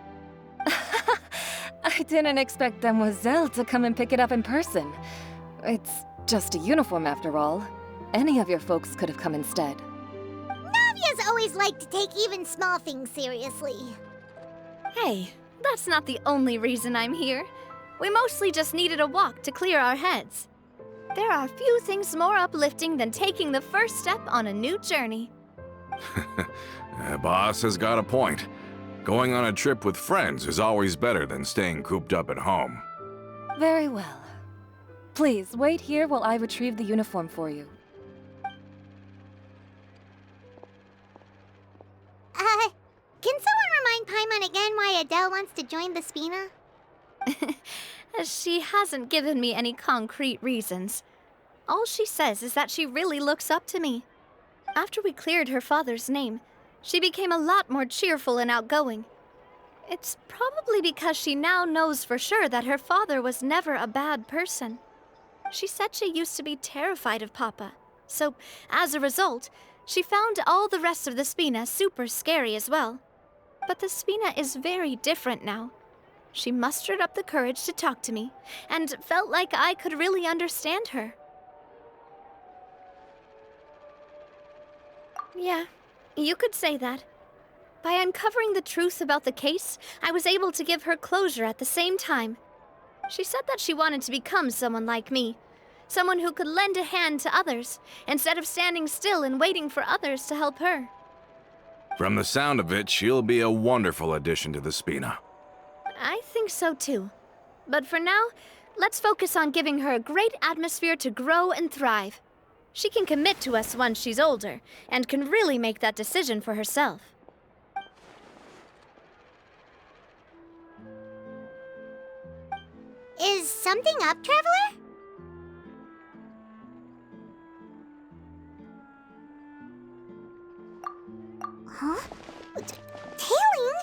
I didn't expect Demoiselle to come and pick it up in person. It's just a uniform after all. Any of your folks could have come instead. Navia's always liked to take even small things seriously. Hey, that's not the only reason I'm here. We mostly just needed a walk to clear our heads. There are few things more uplifting than taking the first step on a new journey. Boss has got a point. Going on a trip with friends is always better than staying cooped up at home. Very well. Please, wait here while I retrieve the uniform for you. Can someone remind Paimon again why Adele wants to join the Spina? She hasn't given me any concrete reasons. All she says is that she really looks up to me. After we cleared her father's name, she became a lot more cheerful and outgoing. It's probably because she now knows for sure that her father was never a bad person. She said she used to be terrified of Papa, so as a result, she found all the rest of the Spina super scary as well. But the Spina is very different now. She mustered up the courage to talk to me, and felt like I could really understand her. Yeah, you could say that. By uncovering the truth about the case, I was able to give her closure at the same time. She said that she wanted to become someone like me, someone who could lend a hand to others, instead of standing still and waiting for others to help her. From the sound of it, she'll be a wonderful addition to the Spina. I think so too. But for now, let's focus on giving her a great atmosphere to grow and thrive. She can commit to us once she's older, and can really make that decision for herself. Is something up, Traveler? Huh? Tailing?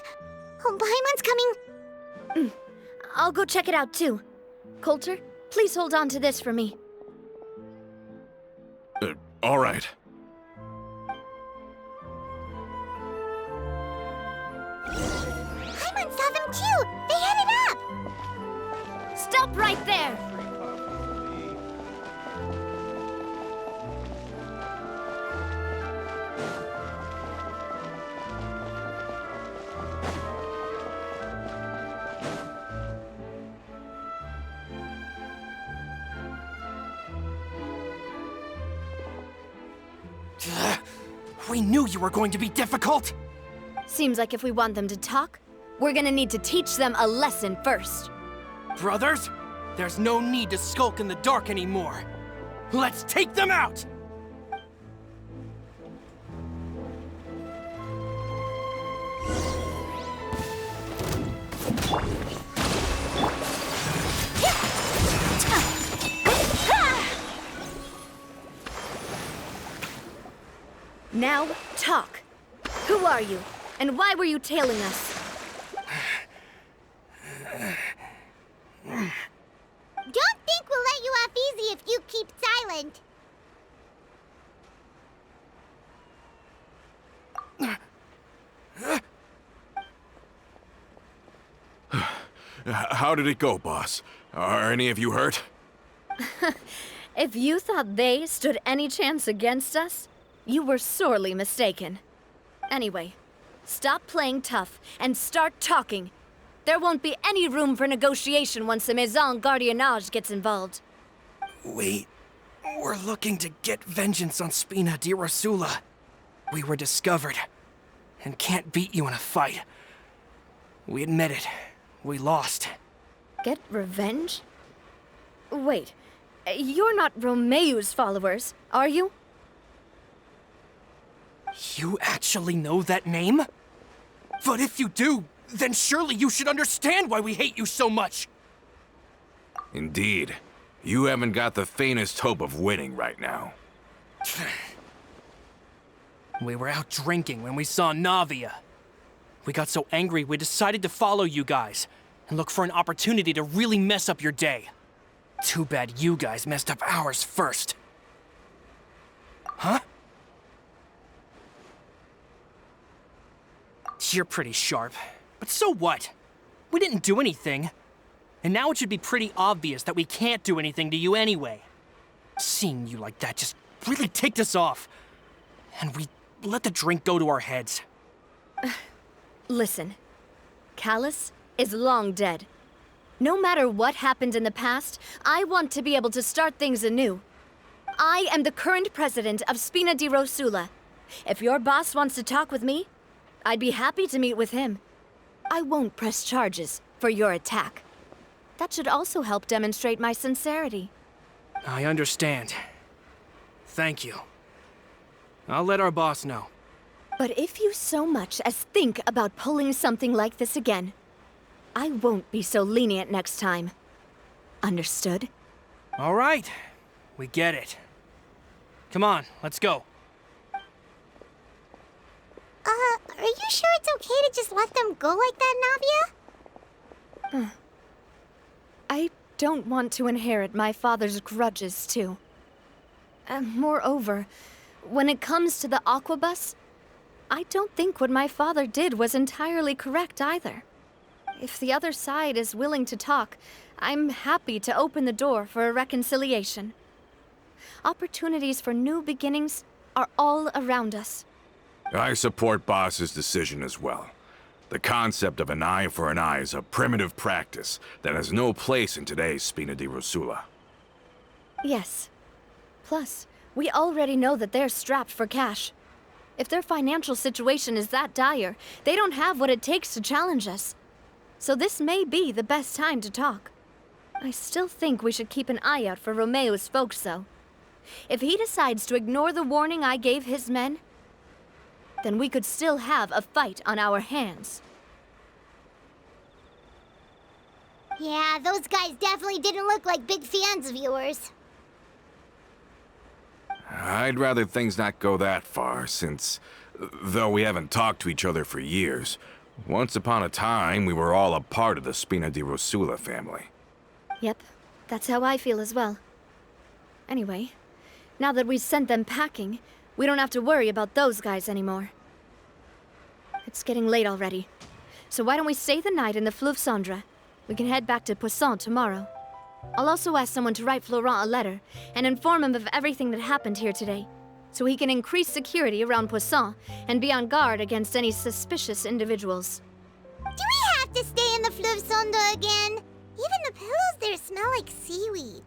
Oh, Paimon's coming. I'll go check it out too. Coulter, please hold on to this for me. All right. Paimon saw them too. They headed up. Stop right there! We knew you were going to be difficult! Seems like if we want them to talk, we're gonna need to teach them a lesson first. Brothers, there's no need to skulk in the dark anymore. Let's take them out! Now, talk. Who are you? And why were you tailing us? Don't think we'll let you off easy if you keep silent. How did it go, boss? Are any of you hurt? If you thought they stood any chance against us, you were sorely mistaken. Anyway, stop playing tough and start talking. There won't be any room for negotiation once the Maison Gardiennage gets involved. We're looking to get vengeance on Spina di Rosula. We were discovered, and can't beat you in a fight. We admit it. We lost. Get revenge? Wait, you're not Romeu's followers, are you? You actually know that name? But if you do, then surely you should understand why we hate you so much! Indeed. You haven't got the faintest hope of winning right now. We were out drinking when we saw Navia. We got so angry we decided to follow you guys and look for an opportunity to really mess up your day. Too bad you guys messed up ours first. Huh? You're pretty sharp, but so what? We didn't do anything. And now it should be pretty obvious that we can't do anything to you anyway. Seeing you like that just really ticked us off. And we let the drink go to our heads. Listen, Callus is long dead. No matter what happened in the past, I want to be able to start things anew. I am the current president of Spina di Rosula. If your boss wants to talk with me, I'd be happy to meet with him. I won't press charges for your attack. That should also help demonstrate my sincerity. I understand. Thank you. I'll let our boss know. But if you so much as think about pulling something like this again, I won't be so lenient next time. Understood? All right. We get it. Come on, let's go. Are you sure it's okay to just let them go like that, Navia? I don't want to inherit my father's grudges, too. Moreover, when it comes to the Aquabus, I don't think what my father did was entirely correct either. If the other side is willing to talk, I'm happy to open the door for a reconciliation. Opportunities for new beginnings are all around us. I support Boss's decision as well. The concept of an eye for an eye is a primitive practice that has no place in today's Spina di Rosula. Yes. Plus, we already know that they're strapped for cash. If their financial situation is that dire, they don't have what it takes to challenge us. So this may be the best time to talk. I still think we should keep an eye out for Romeo's folks, though. If he decides to ignore the warning I gave his men, then we could still have a fight on our hands. Yeah, those guys definitely didn't look like big fans of yours. I'd rather things not go that far, since, though we haven't talked to each other for years, once upon a time we were all a part of the Spina di Rosula family. Yep, that's how I feel as well. Anyway, now that we've sent them packing, we don't have to worry about those guys anymore. It's getting late already, so why don't we stay the night in the Fleuve Cendre? We can head back to Poisson tomorrow. I'll also ask someone to write Florent a letter and inform him of everything that happened here today, so he can increase security around Poisson and be on guard against any suspicious individuals. Do we have to stay in the Fleuve Cendre again? Even the pillows there smell like seaweed.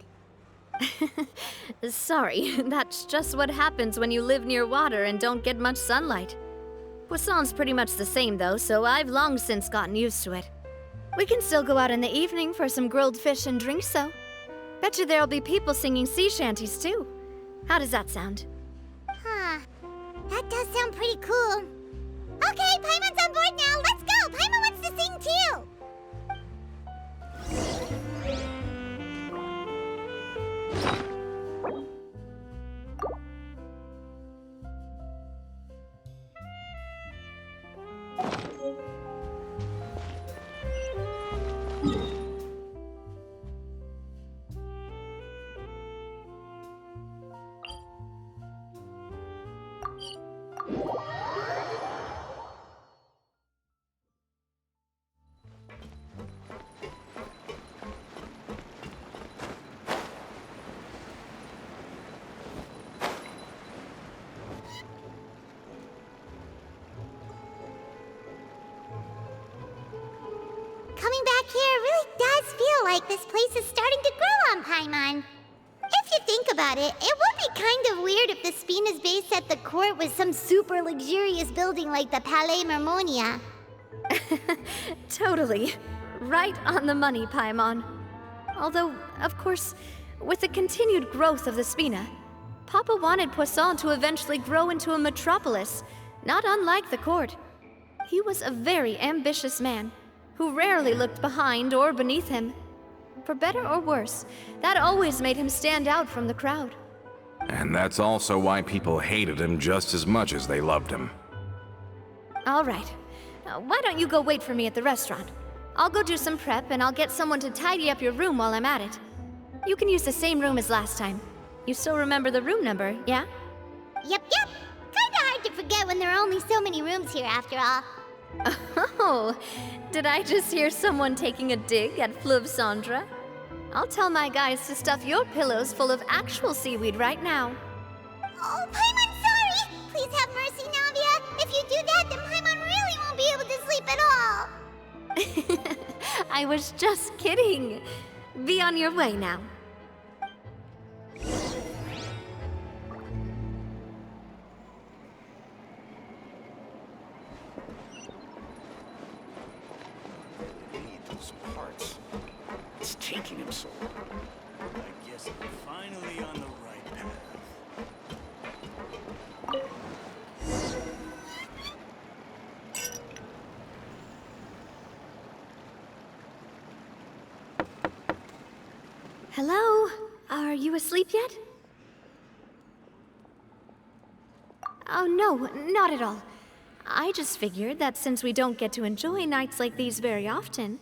Sorry, that's just what happens when you live near water and don't get much sunlight. Poisson's pretty much the same though, so I've long since gotten used to it. We can still go out in the evening for some grilled fish and drinks though. Bet you there'll be people singing sea shanties too. How does that sound? Huh. That does sound pretty cool. Okay, Paimon's on board now. Let's go. Paimon wants to sing too. Coming back here really does feel like this place is starting to grow on Paimon. If you think about it, it would be kind of weird if the Spina's base at the court was some super luxurious building like the Palais Mermonia. Totally. Right on the money, Paimon. Although, of course, with the continued growth of the Spina, Papa wanted Poisson to eventually grow into a metropolis, not unlike the court. He was a very ambitious man, who rarely looked behind or beneath him. For better or worse, that always made him stand out from the crowd. And that's also why people hated him just as much as they loved him. All right. Why don't you go wait for me at the restaurant? I'll go do some prep and I'll get someone to tidy up your room while I'm at it. You can use the same room as last time. You still remember the room number, yeah? Yep. Kinda hard to forget when there are only so many rooms here after all. Oh, did I just hear someone taking a dig at Fleuve Cendre? I'll tell my guys to stuff your pillows full of actual seaweed right now. Oh, Paimon's sorry! Please have mercy, Navia. If you do that, then Paimon really won't be able to sleep at all. I was just kidding. Be on your way now. It's taking him so long. I guess I'm finally on the right path. Hello? Are you asleep yet? Oh, no, not at all. I just figured that since we don't get to enjoy nights like these very often,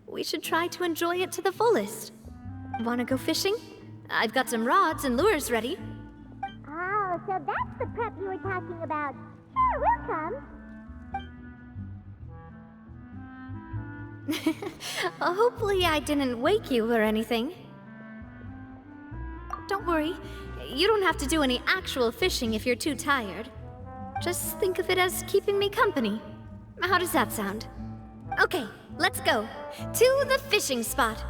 we should try to enjoy it to the fullest. Wanna go fishing? I've got some rods and lures ready. Oh, so that's the prep you were talking about. Sure, we'll come. Hopefully I didn't wake you or anything. Don't worry, you don't have to do any actual fishing if you're too tired. Just think of it as keeping me company. How does that sound? Okay, let's go. To the fishing spot.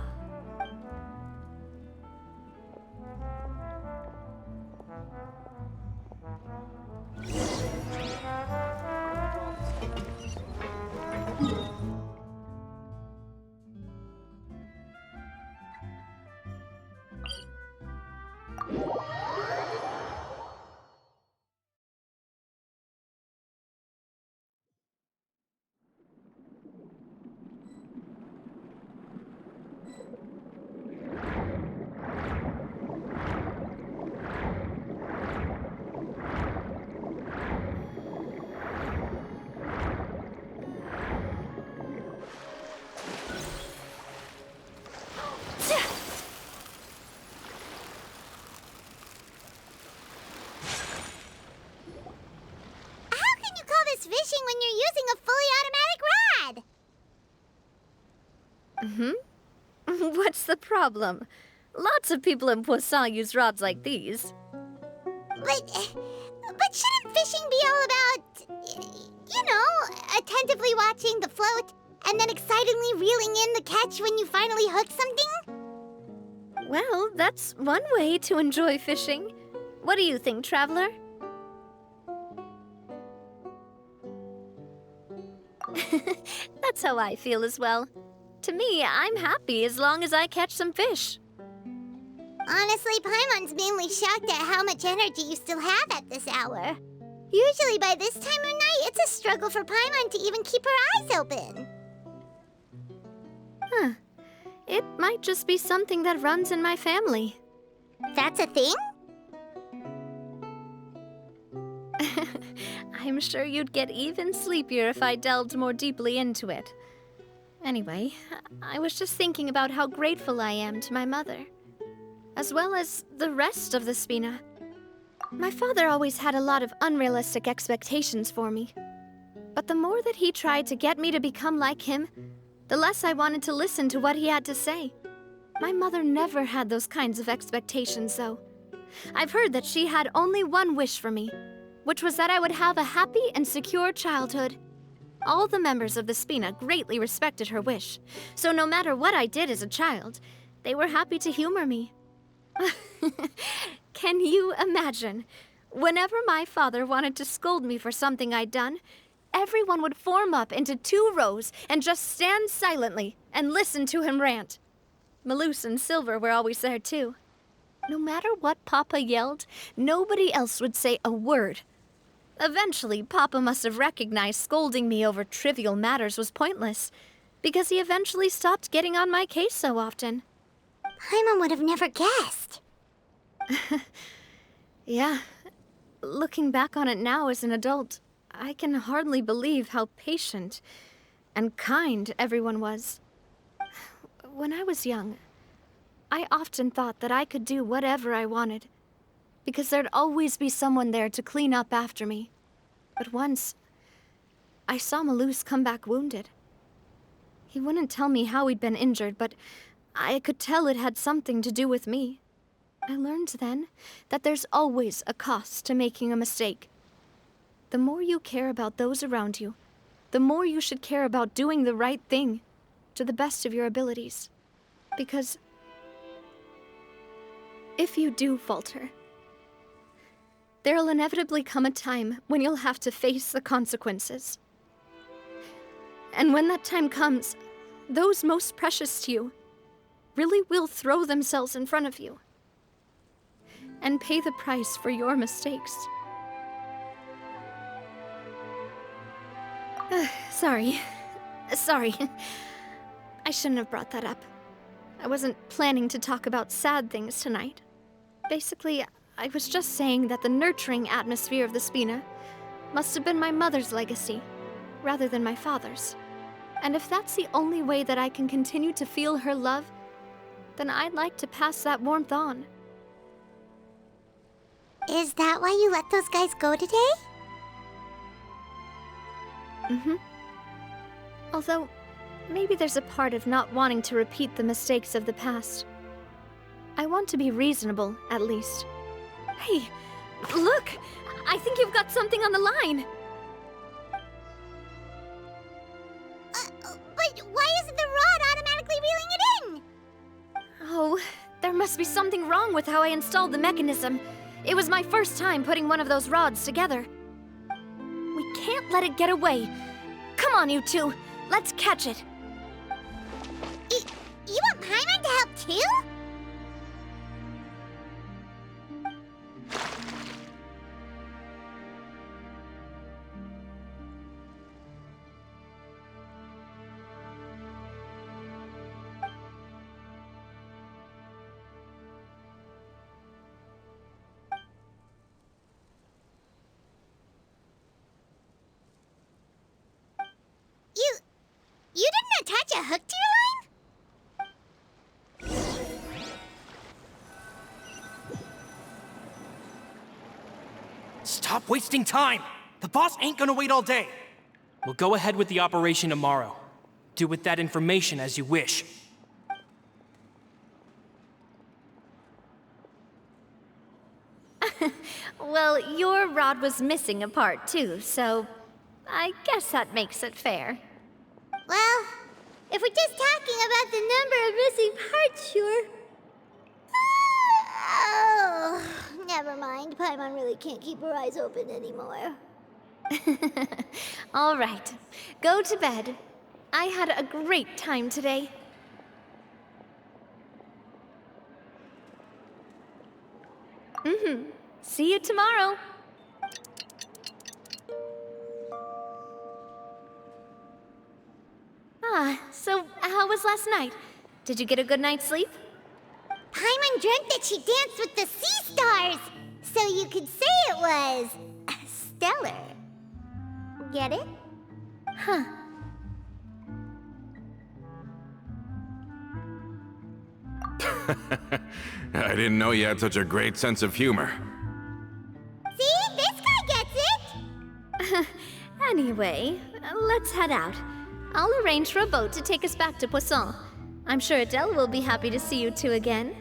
Fishing when you're using a fully automatic rod. What's the problem? Lots of people in Poisson use rods like these. But shouldn't fishing be all about, attentively watching the float and then excitedly reeling in the catch when you finally hook something? Well, that's one way to enjoy fishing. What do you think, Traveler? That's how I feel as well. To me, I'm happy as long as I catch some fish. Honestly, Paimon's mainly shocked at how much energy you still have at this hour. Usually by this time of night, it's a struggle for Paimon to even keep her eyes open. Huh. It might just be something that runs in my family. That's a thing? I'm sure you'd get even sleepier if I delved more deeply into it. Anyway, I was just thinking about how grateful I am to my mother, as well as the rest of the Spina. My father always had a lot of unrealistic expectations for me. But the more that he tried to get me to become like him, the less I wanted to listen to what he had to say. My mother never had those kinds of expectations, though. I've heard that she had only one wish for me, which was that I would have a happy and secure childhood. All the members of the Spina greatly respected her wish, so no matter what I did as a child, they were happy to humor me. Can you imagine? Whenever my father wanted to scold me for something I'd done, everyone would form up into 2 rows and just stand silently and listen to him rant. Malouse and Silver were always there too. No matter what Papa yelled, nobody else would say a word. Eventually, Papa must have recognized scolding me over trivial matters was pointless, because he eventually stopped getting on my case so often. Paimon would have never guessed. Yeah, looking back on it now as an adult, I can hardly believe how patient and kind everyone was. When I was young, I often thought that I could do whatever I wanted, because there'd always be someone there to clean up after me. But once, I saw Malus come back wounded. He wouldn't tell me how he'd been injured, but I could tell it had something to do with me. I learned then that there's always a cost to making a mistake. The more you care about those around you, the more you should care about doing the right thing to the best of your abilities. Because if you do falter, there'll inevitably come a time when you'll have to face the consequences. And when that time comes, those most precious to you really will throw themselves in front of you and pay the price for your mistakes. Sorry. I shouldn't have brought that up. I wasn't planning to talk about sad things tonight. Basically, I was just saying that the nurturing atmosphere of the Spina must have been my mother's legacy, rather than my father's. And if that's the only way that I can continue to feel her love, then I'd like to pass that warmth on. Is that why you let those guys go today? Mm-hmm. Although, maybe there's a part of not wanting to repeat the mistakes of the past. I want to be reasonable, at least. Hey, look! I think you've got something on the line! But why isn't the rod automatically reeling it in? Oh, there must be something wrong with how I installed the mechanism. It was my first time putting one of those rods together. We can't let it get away. Come on, you two. Let's catch it. You want Paimon to help too? You didn't attach a hook to your line? Stop wasting time! The boss ain't gonna wait all day. We'll go ahead with the operation tomorrow. Do with that information as you wish. Well, your rod was missing a part too, so I guess that makes it fair. Well, if we're just talking about the number of missing parts, sure. Oh, never mind. Paimon really can't keep her eyes open anymore. All right, go to bed. I had a great time today. See you tomorrow. So how was last night? Did you get a good night's sleep? Paimon dreamt that she danced with the sea stars, so you could say it was stellar. Get it? Huh. I didn't know you had such a great sense of humor. See? This guy gets it! Anyway, let's head out. I'll arrange for a boat to take us back to Poisson. I'm sure Adele will be happy to see you two again.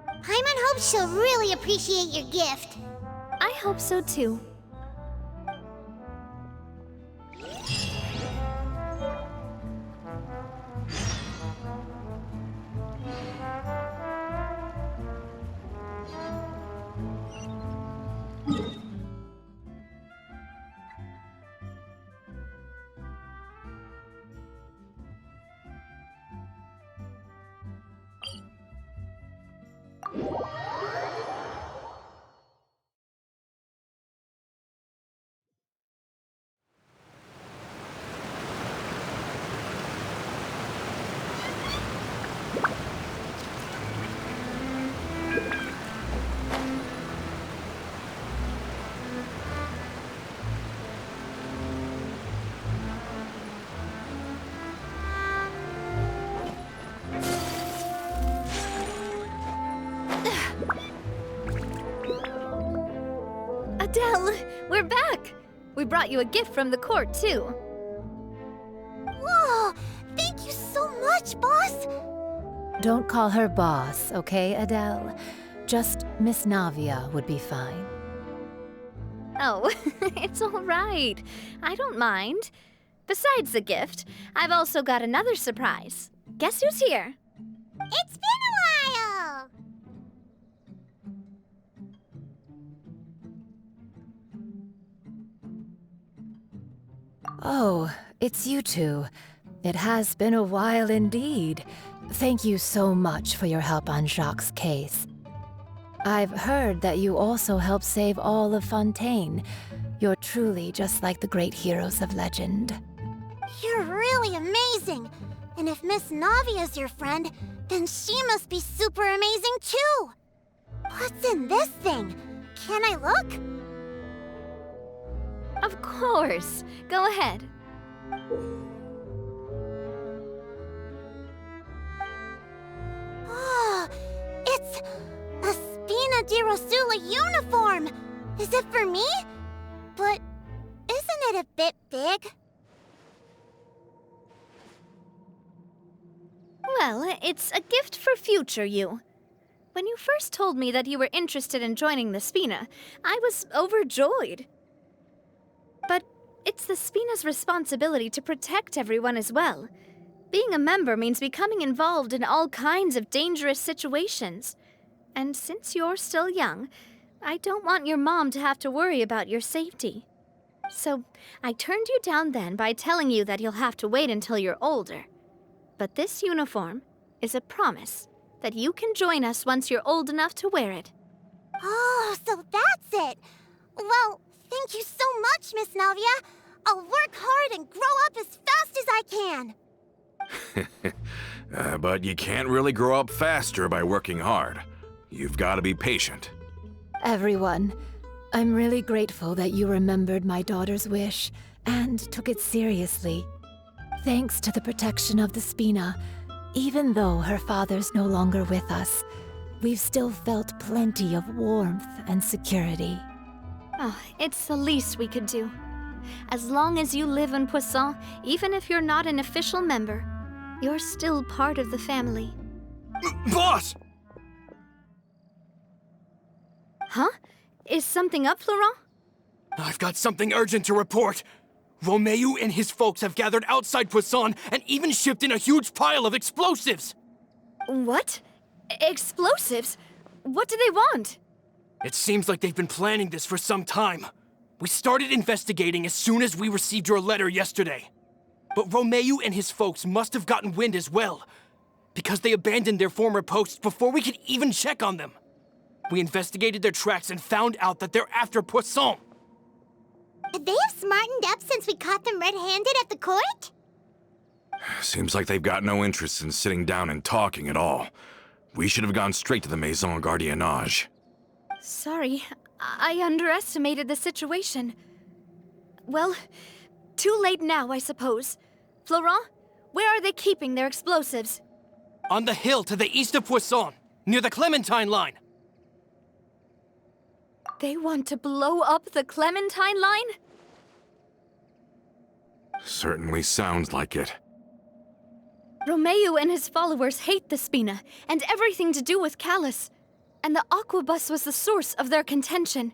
Paimon hopes she'll really appreciate your gift. I hope so too. Adele, we're back! We brought you a gift from the court, too. Whoa! Thank you so much, boss! Don't call her boss, okay, Adele? Just Miss Navia would be fine. Oh, it's all right. I don't mind. Besides the gift, I've also got another surprise. Guess who's here? It's been a while! Oh, it's you two. It has been a while indeed. Thank you so much for your help on Jacques' case. I've heard that you also helped save all of Fontaine. You're truly just like the great heroes of legend. You're really amazing! And if Miss Navia's your friend, then she must be super amazing too! What's in this thing? Can I look? Of course. Go ahead. Oh, it's a Spina di Rosula uniform! Is it for me? But isn't it a bit big? Well, it's a gift for future you. When you first told me that you were interested in joining the Spina, I was overjoyed. But it's the Spina's responsibility to protect everyone as well. Being a member means becoming involved in all kinds of dangerous situations. And since you're still young, I don't want your mom to have to worry about your safety. So I turned you down then by telling you that you'll have to wait until you're older. But this uniform is a promise that you can join us once you're old enough to wear it. Oh, so that's it! Well, thank you so much, Miss Navia! I'll work hard and grow up as fast as I can! But you can't really grow up faster by working hard. You've got to be patient. Everyone, I'm really grateful that you remembered my daughter's wish and took it seriously. Thanks to the protection of the Spina, even though her father's no longer with us, we've still felt plenty of warmth and security. Oh, it's the least we could do. As long as you live in Poisson, even if you're not an official member, you're still part of the family. Boss! Huh? Is something up, Florent? I've got something urgent to report. Romeu and his folks have gathered outside Poisson and even shipped in a huge pile of explosives! What? Explosives? What do they want? It seems like they've been planning this for some time. We started investigating as soon as we received your letter yesterday. But Romeu and his folks must have gotten wind as well, because they abandoned their former posts before we could even check on them. We investigated their tracks and found out that they're after Poisson. They have smartened up since we caught them red-handed at the court? Seems like they've got no interest in sitting down and talking at all. We should have gone straight to the Maison Gardiennage. Sorry, I underestimated the situation. Well, too late now, I suppose. Florent, where are they keeping their explosives? On the hill to the east of Poisson, near the Clementine line. They want to blow up the Clementine line? Certainly sounds like it. Romeu and his followers hate the Spina and everything to do with Callus. And the Aquabus was the source of their contention.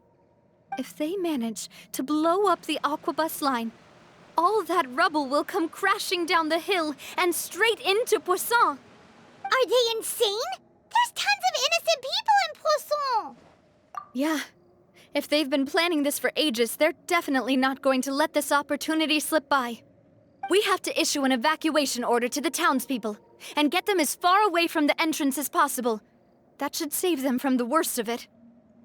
If they manage to blow up the Aquabus line, all that rubble will come crashing down the hill and straight into Poisson. Are they insane? There's tons of innocent people in Poisson! Yeah. If they've been planning this for ages, they're definitely not going to let this opportunity slip by. We have to issue an evacuation order to the townspeople and get them as far away from the entrance as possible. That should save them from the worst of it.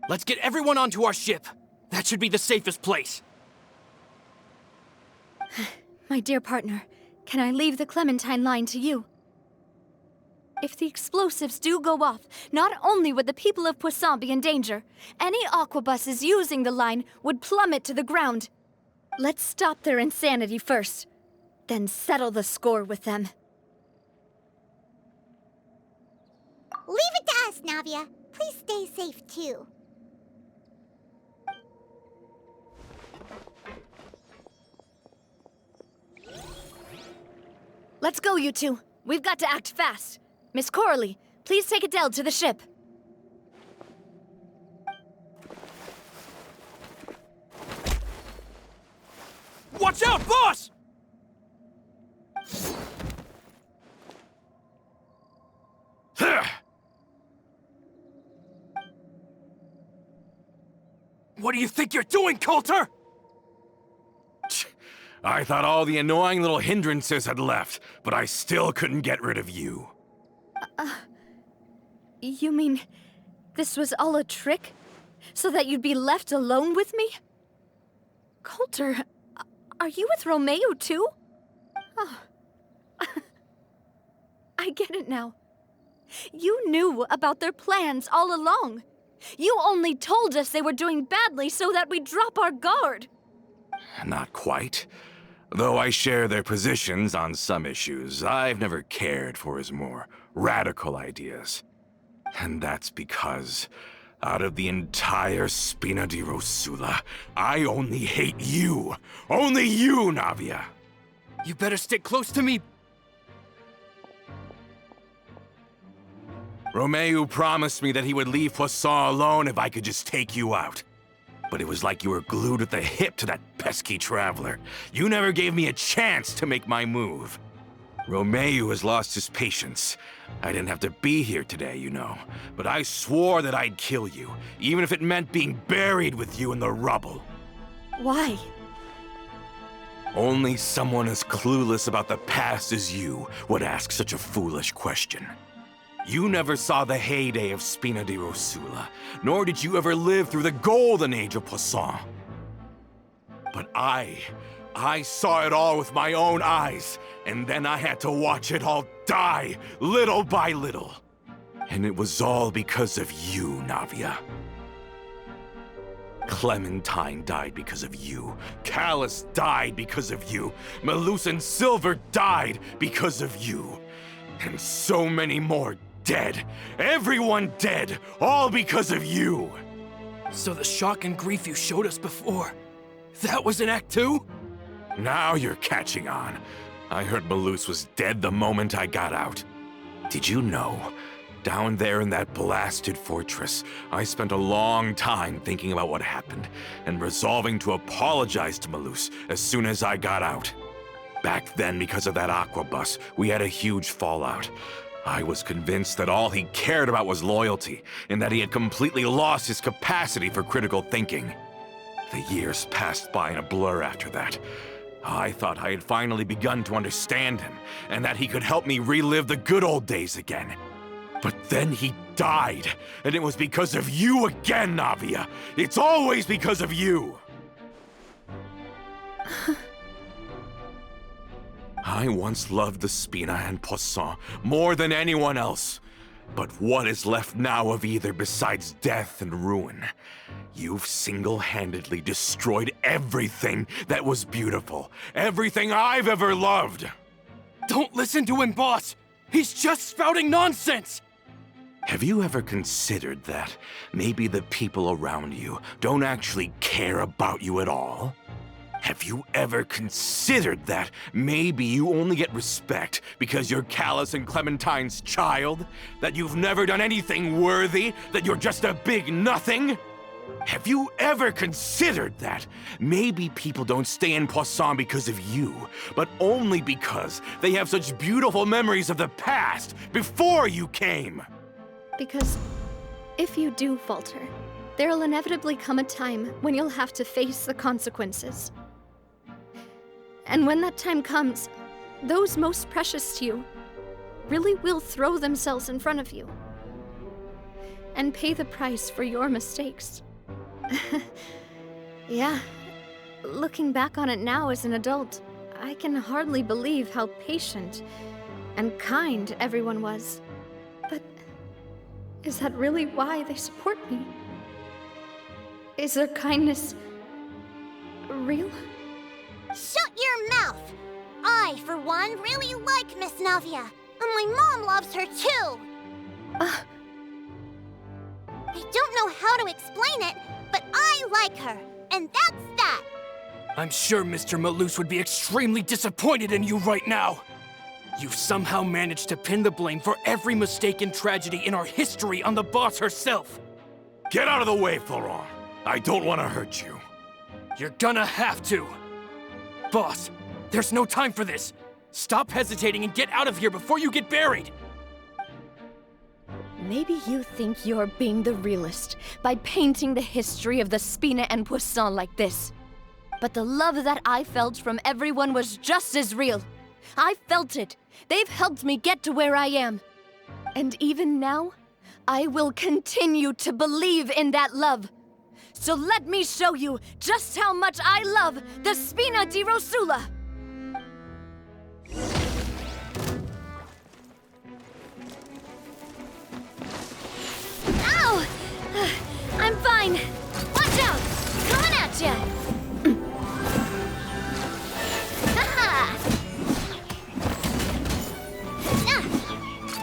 Let's get everyone onto our ship. That should be the safest place. My dear partner, can I leave the Clementine line to you? If the explosives do go off, not only would the people of Poisson be in danger, any aquabuses using the line would plummet to the ground. Let's stop their insanity first, then settle the score with them. Leave it to us, Navia. Please stay safe, too. Let's go, you two. We've got to act fast. Miss Coralie, please take Adele to the ship. Watch out, boss! What do you think you're doing, Coulter? I thought all the annoying little hindrances had left, but I still couldn't get rid of you. You mean this was all a trick? So that you'd be left alone with me? Coulter, are you with Romeo too? Oh. I get it now. You knew about their plans all along. You only told us they were doing badly so that we'd drop our guard. Not quite. Though I share their positions on some issues, I've never cared for his more radical ideas. And that's because, out of the entire Spina di Rosula, I only hate you. Only you, Navia. You better stick close to me. Romeo promised me that he would leave Poisson alone if I could just take you out. But it was like you were glued at the hip to that pesky traveler. You never gave me a chance to make my move. Romeo has lost his patience. I didn't have to be here today, you know. But I swore that I'd kill you, even if it meant being buried with you in the rubble. Why? Only someone as clueless about the past as you would ask such a foolish question. You never saw the heyday of Spina di Rosula, nor did you ever live through the golden age of Poisson. But I saw it all with my own eyes, and then I had to watch it all die, little by little. And it was all because of you, Navia. Clementine died because of you. Callus died because of you. Malus and Silver died because of you. And so many more dead. Everyone dead, all because of you. So the shock and grief you showed us before, that was in Act 2? Now you're catching on. I heard Malus was dead the moment I got out. Did you know? Down there in that blasted fortress, I spent a long time thinking about what happened and resolving to apologize to Malus as soon as I got out. Back then, because of that aqua bus, we had a huge fallout. I was convinced that all he cared about was loyalty, and that he had completely lost his capacity for critical thinking. The years passed by in a blur after that. I thought I had finally begun to understand him, and that he could help me relive the good old days again. But then he died, and it was because of you again, Navia! It's always because of you! I once loved the Spina and Poisson more than anyone else. But what is left now of either besides death and ruin? You've single-handedly destroyed everything that was beautiful. Everything I've ever loved. Don't listen to him, boss! He's just spouting nonsense! Have you ever considered that maybe the people around you don't actually care about you at all? Have you ever considered that maybe you only get respect because you're Callus and Clementine's child? That you've never done anything worthy? That you're just a big nothing? Have you ever considered that maybe people don't stay in Poisson because of you, but only because they have such beautiful memories of the past before you came? Because if you do falter, there'll inevitably come a time when you'll have to face the consequences. And when that time comes, those most precious to you really will throw themselves in front of you and pay the price for your mistakes. Yeah, looking back on it now as an adult, I can hardly believe how patient and kind everyone was. But is that really why they support me? Is their kindness real? Shut your mouth! I, for one, really like Miss Navia. And my mom loves her too! I don't know how to explain it, but I like her. And that's that! I'm sure Mr. Malus would be extremely disappointed in you right now. You've somehow managed to pin the blame for every mistake and tragedy in our history on the boss herself. Get out of the way, Florent. I don't want to hurt you. You're gonna have to. Boss, there's no time for this. Stop hesitating and get out of here before you get buried. Maybe you think you're being the realist by painting the history of the Spina and Poisson like this. But the love that I felt from everyone was just as real. I felt it. They've helped me get to where I am. And even now, I will continue to believe in that love. So let me show you just how much I love the Spina di Rosula. Ow! I'm fine. Watch out! Coming at ya! Haha!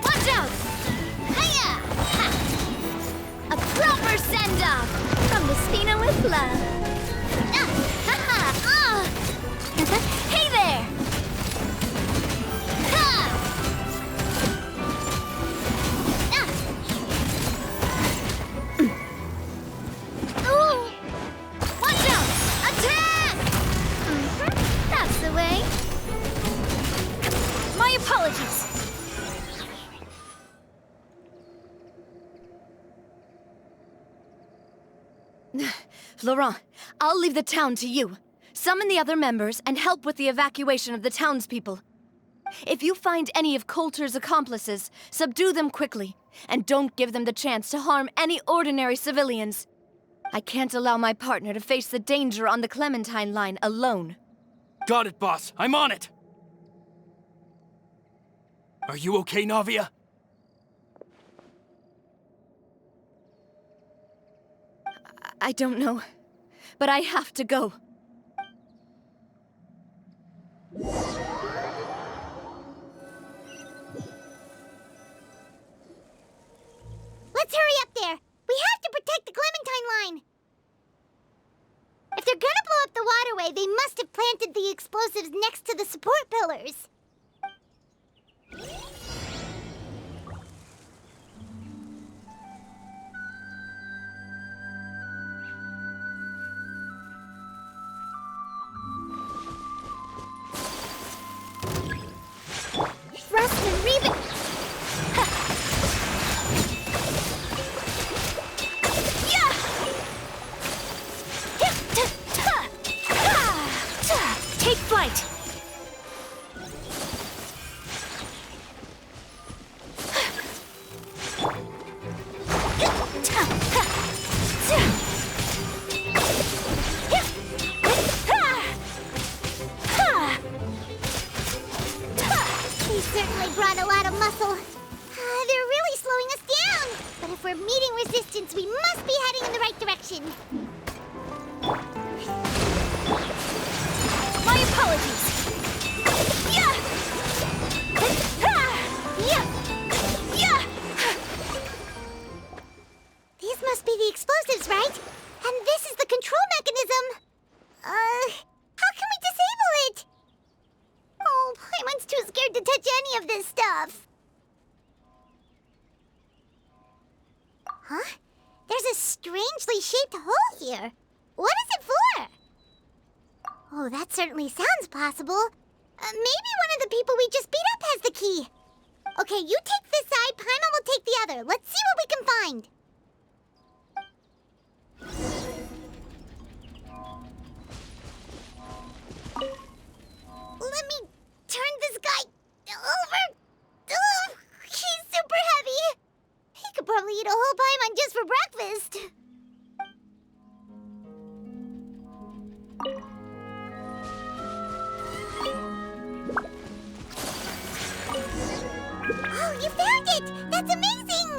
Watch out! Hiya! Ha! A proper send-off from the Spina with love. Haha! Hey there! Ha! Ooh! Watch out! Attack! That's the way. My apologies. Laurent, I'll leave the town to you. Summon the other members and help with the evacuation of the townspeople. If you find any of Coulter's accomplices, subdue them quickly, and don't give them the chance to harm any ordinary civilians. I can't allow my partner to face the danger on the Clementine line alone. Got it, boss. I'm on it. Are you okay, Navia? I don't know, but I have to go. Let's hurry up there. We have to protect the Clementine line. If they're gonna blow up the waterway, they must have planted the explosives next to the support pillars. Thrust and reeve. Take flight! They certainly brought a lot of muscle. They're really slowing us down. But if we're meeting resistance, we must be heading in the right direction. My apologies! Yeah! These must be the explosives, right? And this is the control mechanism. How can we disable it? Oh, Paimon's too scared to touch any of this stuff. Huh? There's a strangely shaped hole here. What is it for? Oh, that certainly sounds possible. Maybe one of the people we just beat up has the key. Okay, you take this side, Paimon will take the other. Let's see what we can find. Let me turn this guy over. Ugh, he's super heavy. He could probably eat a whole Paimon just for breakfast. Oh, you found it! That's amazing!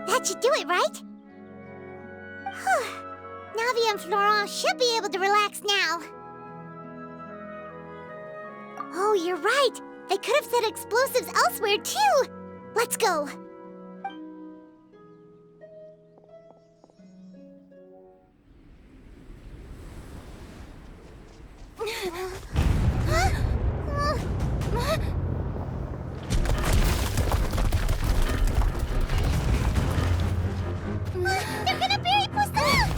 That should do it, right? Whew. Navia and Florent should be able to relax now. Oh, you're right. They could have set explosives elsewhere, too. Let's go. They're gonna bury Poisson!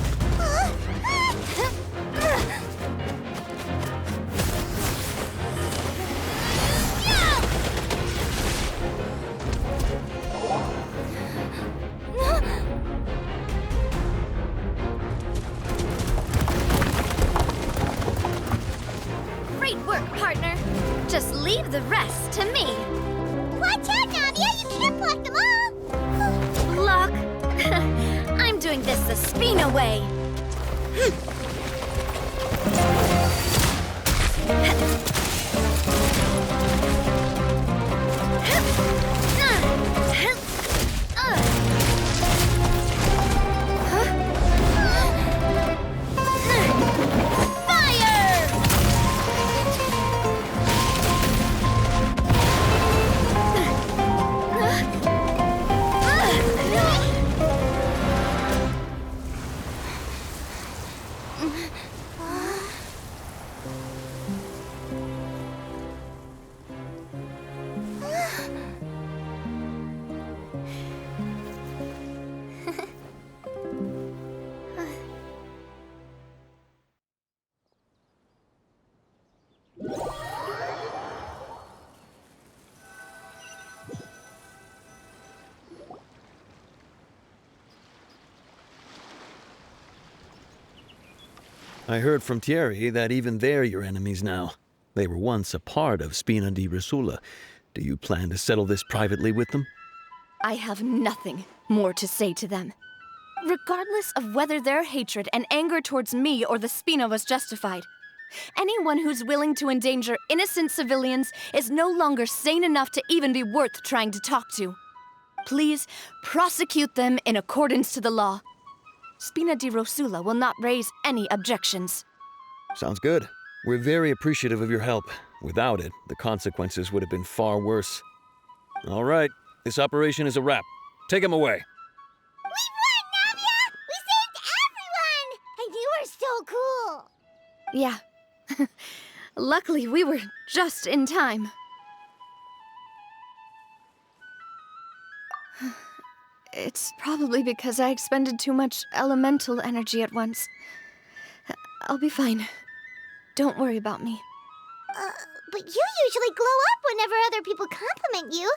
Great work, partner. Just leave the rest to me. Watch out, Navia! You can't block them all! Block? I'm doing this the Spina way. I heard from Thierry that even they're your enemies now. They were once a part of Spina di Rosula. Do you plan to settle this privately with them? I have nothing more to say to them. Regardless of whether their hatred and anger towards me or the Spina was justified, anyone who's willing to endanger innocent civilians is no longer sane enough to even be worth trying to talk to. Please prosecute them in accordance to the law. Spina di Rosula will not raise any objections. Sounds good. We're very appreciative of your help. Without it, the consequences would have been far worse. All right, this operation is a wrap. Take him away. We won, Navia! We saved everyone! And you were so cool! Yeah. Luckily, we were just in time. It's probably because I expended too much elemental energy at once. I'll be fine. Don't worry about me. But you usually glow up whenever other people compliment you.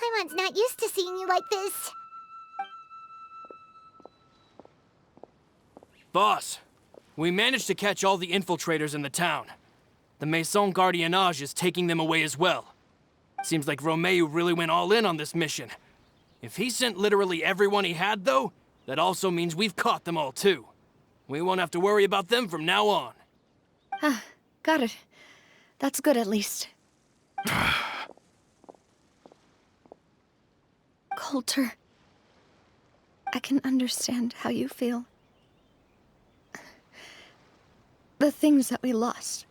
Paimon's not used to seeing you like this. Boss, we managed to catch all the infiltrators in the town. The Maison Gardiennage is taking them away as well. Seems like Romeu really went all in on this mission. If he sent literally everyone he had, though, that also means we've caught them all, too. We won't have to worry about them from now on. Got it. That's good, at least. Coulter, I can understand how you feel. The things that we lost,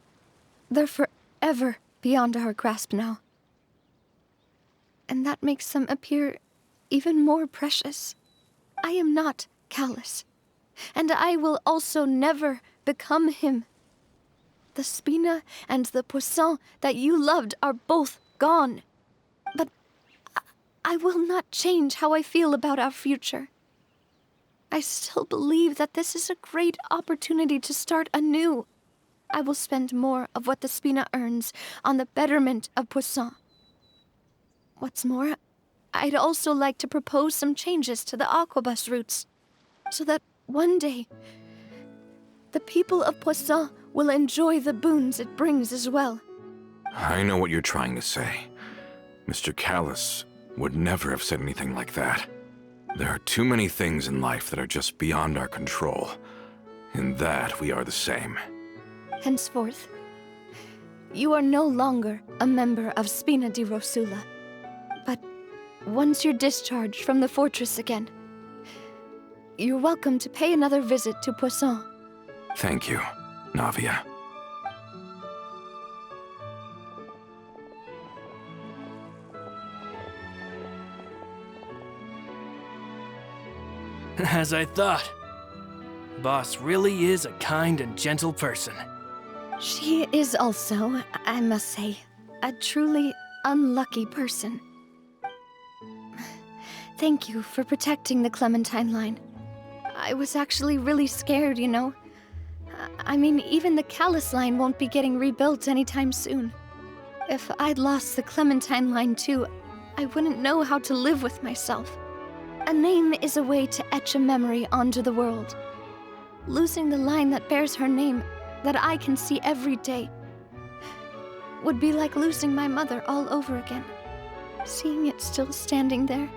they're forever beyond our grasp now. And that makes them appear even more precious. I am not callous, and I will also never become him. The Spina and the Poisson that you loved are both gone. But I will not change how I feel about our future. I still believe that this is a great opportunity to start anew. I will spend more of what the Spina earns on the betterment of Poisson. What's more, I'd also like to propose some changes to the Aquabus routes, so that one day, the people of Poisson will enjoy the boons it brings as well. I know what you're trying to say. Mr. Callis would never have said anything like that. There are too many things in life that are just beyond our control. In that, we are the same. Henceforth, you are no longer a member of Spina di Rosula. But once you're discharged from the fortress again, you're welcome to pay another visit to Poisson. Thank you, Navia. As I thought. Boss really is a kind and gentle person. She is also, I must say, a truly unlucky person. Thank you for protecting the Clementine line. I was actually really scared, you know. I mean, even the Callus line won't be getting rebuilt anytime soon. If I'd lost the Clementine line too, I wouldn't know how to live with myself. A name is a way to etch a memory onto the world. Losing the line that bears her name, that I can see every day, would be like losing my mother all over again. Seeing it still standing there,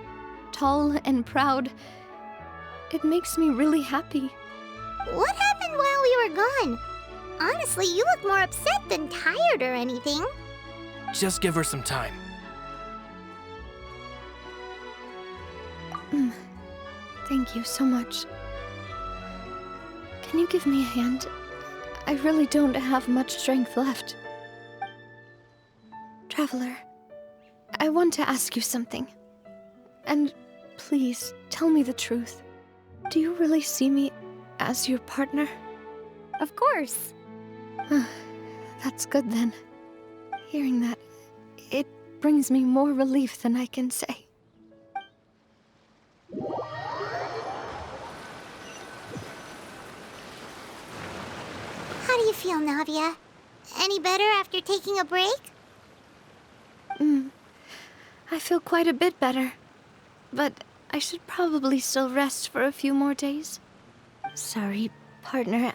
tall and proud, it makes me really happy. What happened while we were gone? Honestly, you look more upset than tired or anything. Just give her some time. Thank you so much. Can you give me a hand? I really don't have much strength left. Traveler, I want to ask you something. And please, tell me the truth. Do you really see me as your partner? Of course. That's good then. Hearing that, it brings me more relief than I can say. How do you feel, Navia? Any better after taking a break? I feel quite a bit better. But I should probably still rest for a few more days. Sorry, partner.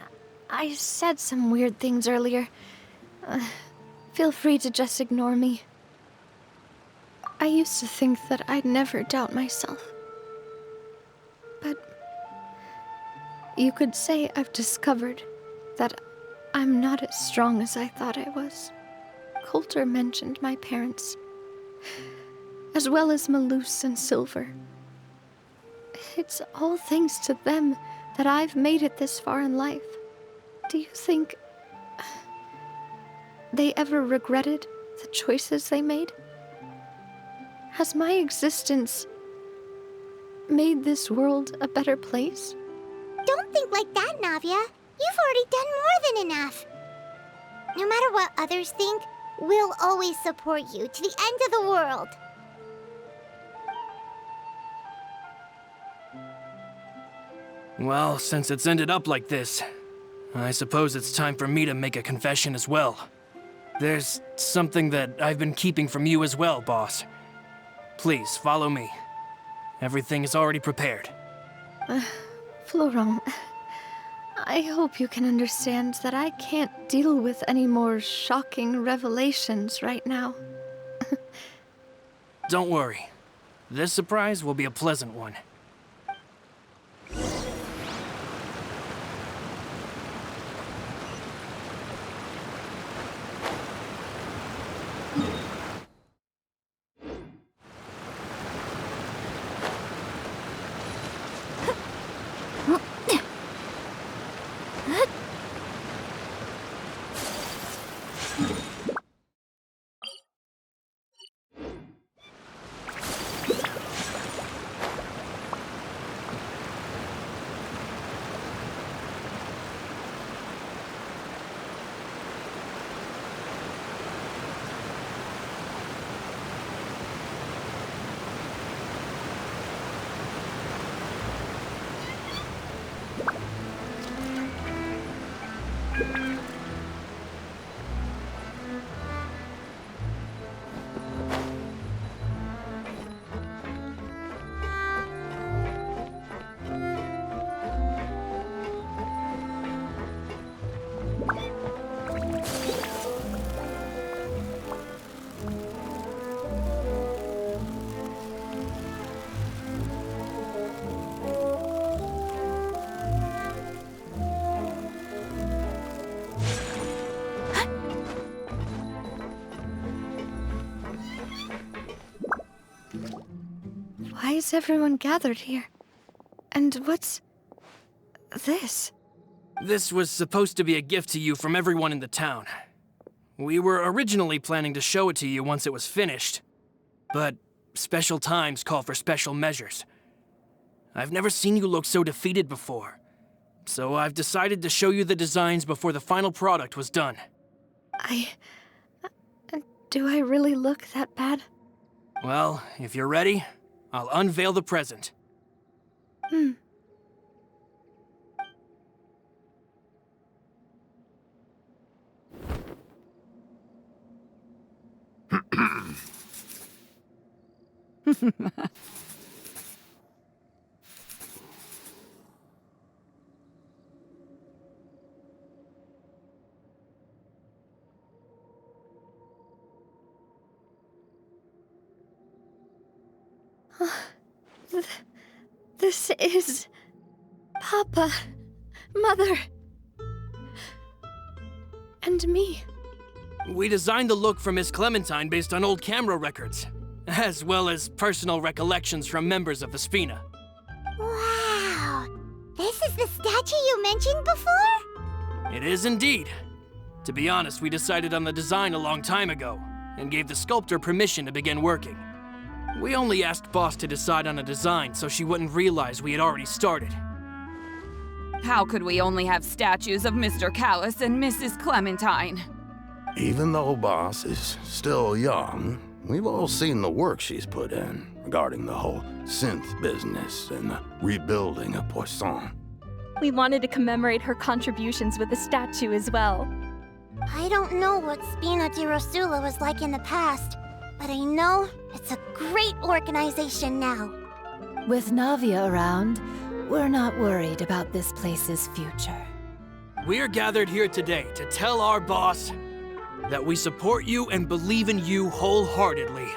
I said some weird things earlier. Feel free to just ignore me. I used to think that I'd never doubt myself. But you could say I've discovered that I'm not as strong as I thought I was. Coulter mentioned my parents, as well as Malus and Silver. It's all thanks to them that I've made it this far in life. Do you think they ever regretted the choices they made? Has my existence made this world a better place? Don't think like that, Navia. You've already done more than enough. No matter what others think, we'll always support you to the end of the world. Well, since it's ended up like this, I suppose it's time for me to make a confession as well. There's something that I've been keeping from you as well, boss. Please, follow me. Everything is already prepared. Florent, I hope you can understand that I can't deal with any more shocking revelations right now. Don't worry. This surprise will be a pleasant one. Why is everyone gathered here? And what's this? This was supposed to be a gift to you from everyone in the town. We were originally planning to show it to you once it was finished, but special times call for special measures. I've never seen you look so defeated before, so I've decided to show you the designs before the final product was done. Do I really look that bad? Well, if you're ready, I'll unveil the present. This is... Papa, Mother, and me. We designed the look for Miss Clementine based on old camera records, as well as personal recollections from members of the Spina. Wow! This is the statue you mentioned before? It is indeed. To be honest, we decided on the design a long time ago, and gave the sculptor permission to begin working. We only asked Boss to decide on a design so she wouldn't realize we had already started. How could we only have statues of Mr. Callis and Mrs. Clementine? Even though Boss is still young, we've all seen the work she's put in regarding the whole synth business and the rebuilding of Poisson. We wanted to commemorate her contributions with a statue as well. I don't know what Spina di Rosula was like in the past, but I know it's a great organization now. With Navia around, we're not worried about this place's future. We're gathered here today to tell our boss that we support you and believe in you wholeheartedly.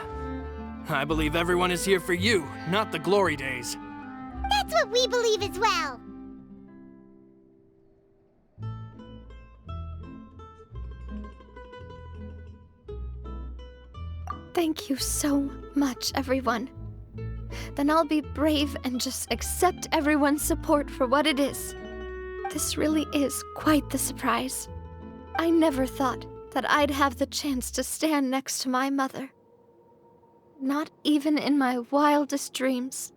I believe everyone is here for you, not the glory days. That's what we believe as well. Thank you so much, everyone. Then I'll be brave and just accept everyone's support for what it is. This really is quite the surprise. I never thought that I'd have the chance to stand next to my mother. Not even in my wildest dreams.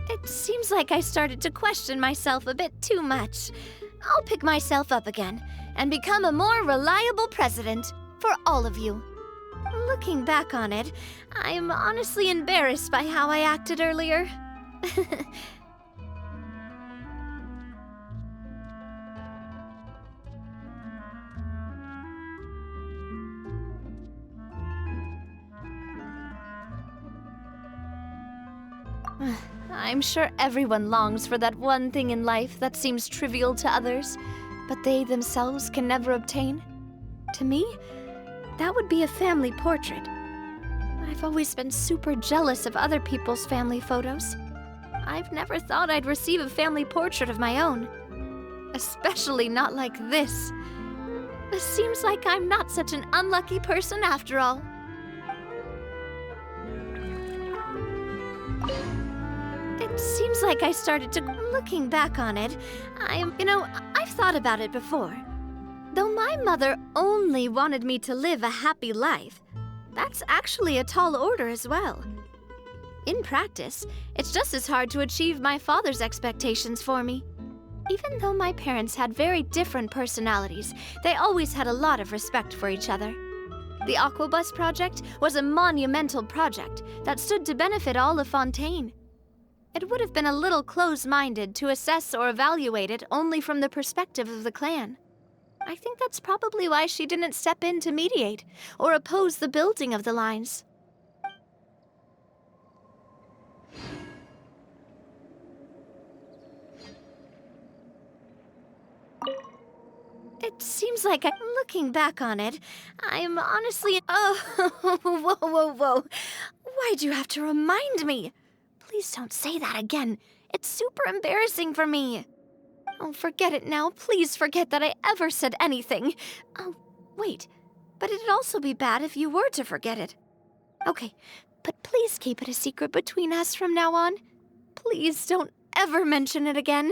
It seems like I started to question myself a bit too much. I'll pick myself up again and become a more reliable president for all of you. Looking back on it, I'm honestly embarrassed by how I acted earlier. I'm sure everyone longs for that one thing in life that seems trivial to others, but they themselves can never obtain. To me, that would be a family portrait. I've always been super jealous of other people's family photos. I've never thought I'd receive a family portrait of my own. Especially not like this. It seems like I'm not such an unlucky person after all. It seems like I started to... Looking back on it, I've thought about it before. Though my mother only wanted me to live a happy life, that's actually a tall order as well. In practice, it's just as hard to achieve my father's expectations for me. Even though my parents had very different personalities, they always had a lot of respect for each other. The Aquabus project was a monumental project that stood to benefit all of Fontaine. It would have been a little close-minded to assess or evaluate it only from the perspective of the clan. I think that's probably why she didn't step in to mediate or oppose the building of the lines. It seems like looking back on it, I'm honestly... Oh, whoa. Why'd you have to remind me? Please don't say that again. It's super embarrassing for me. Oh, forget it now. Please forget that I ever said anything. Oh, wait. But it'd also be bad if you were to forget it. Okay, but please keep it a secret between us from now on. Please don't ever mention it again.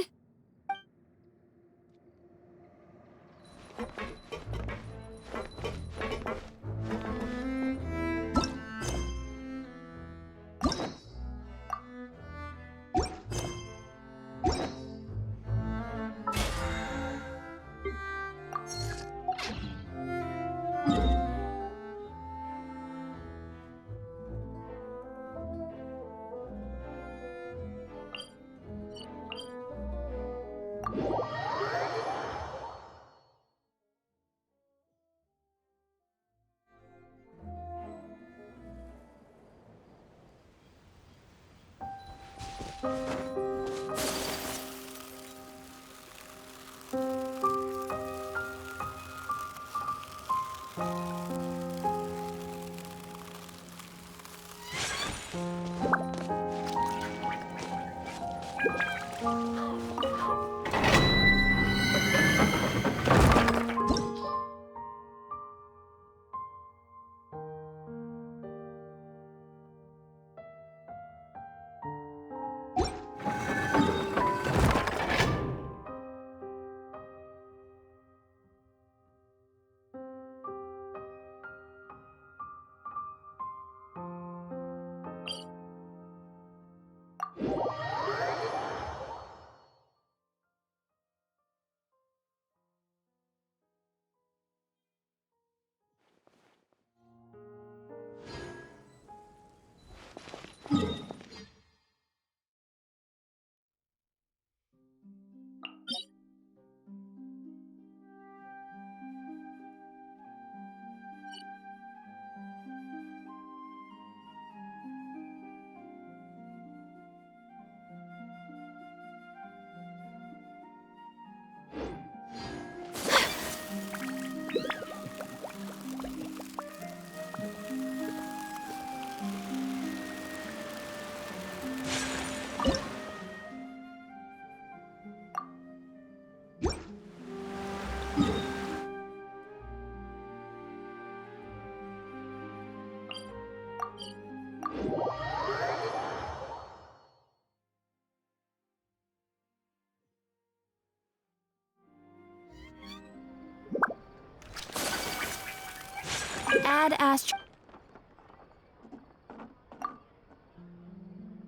Ad Astro.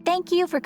Thank you for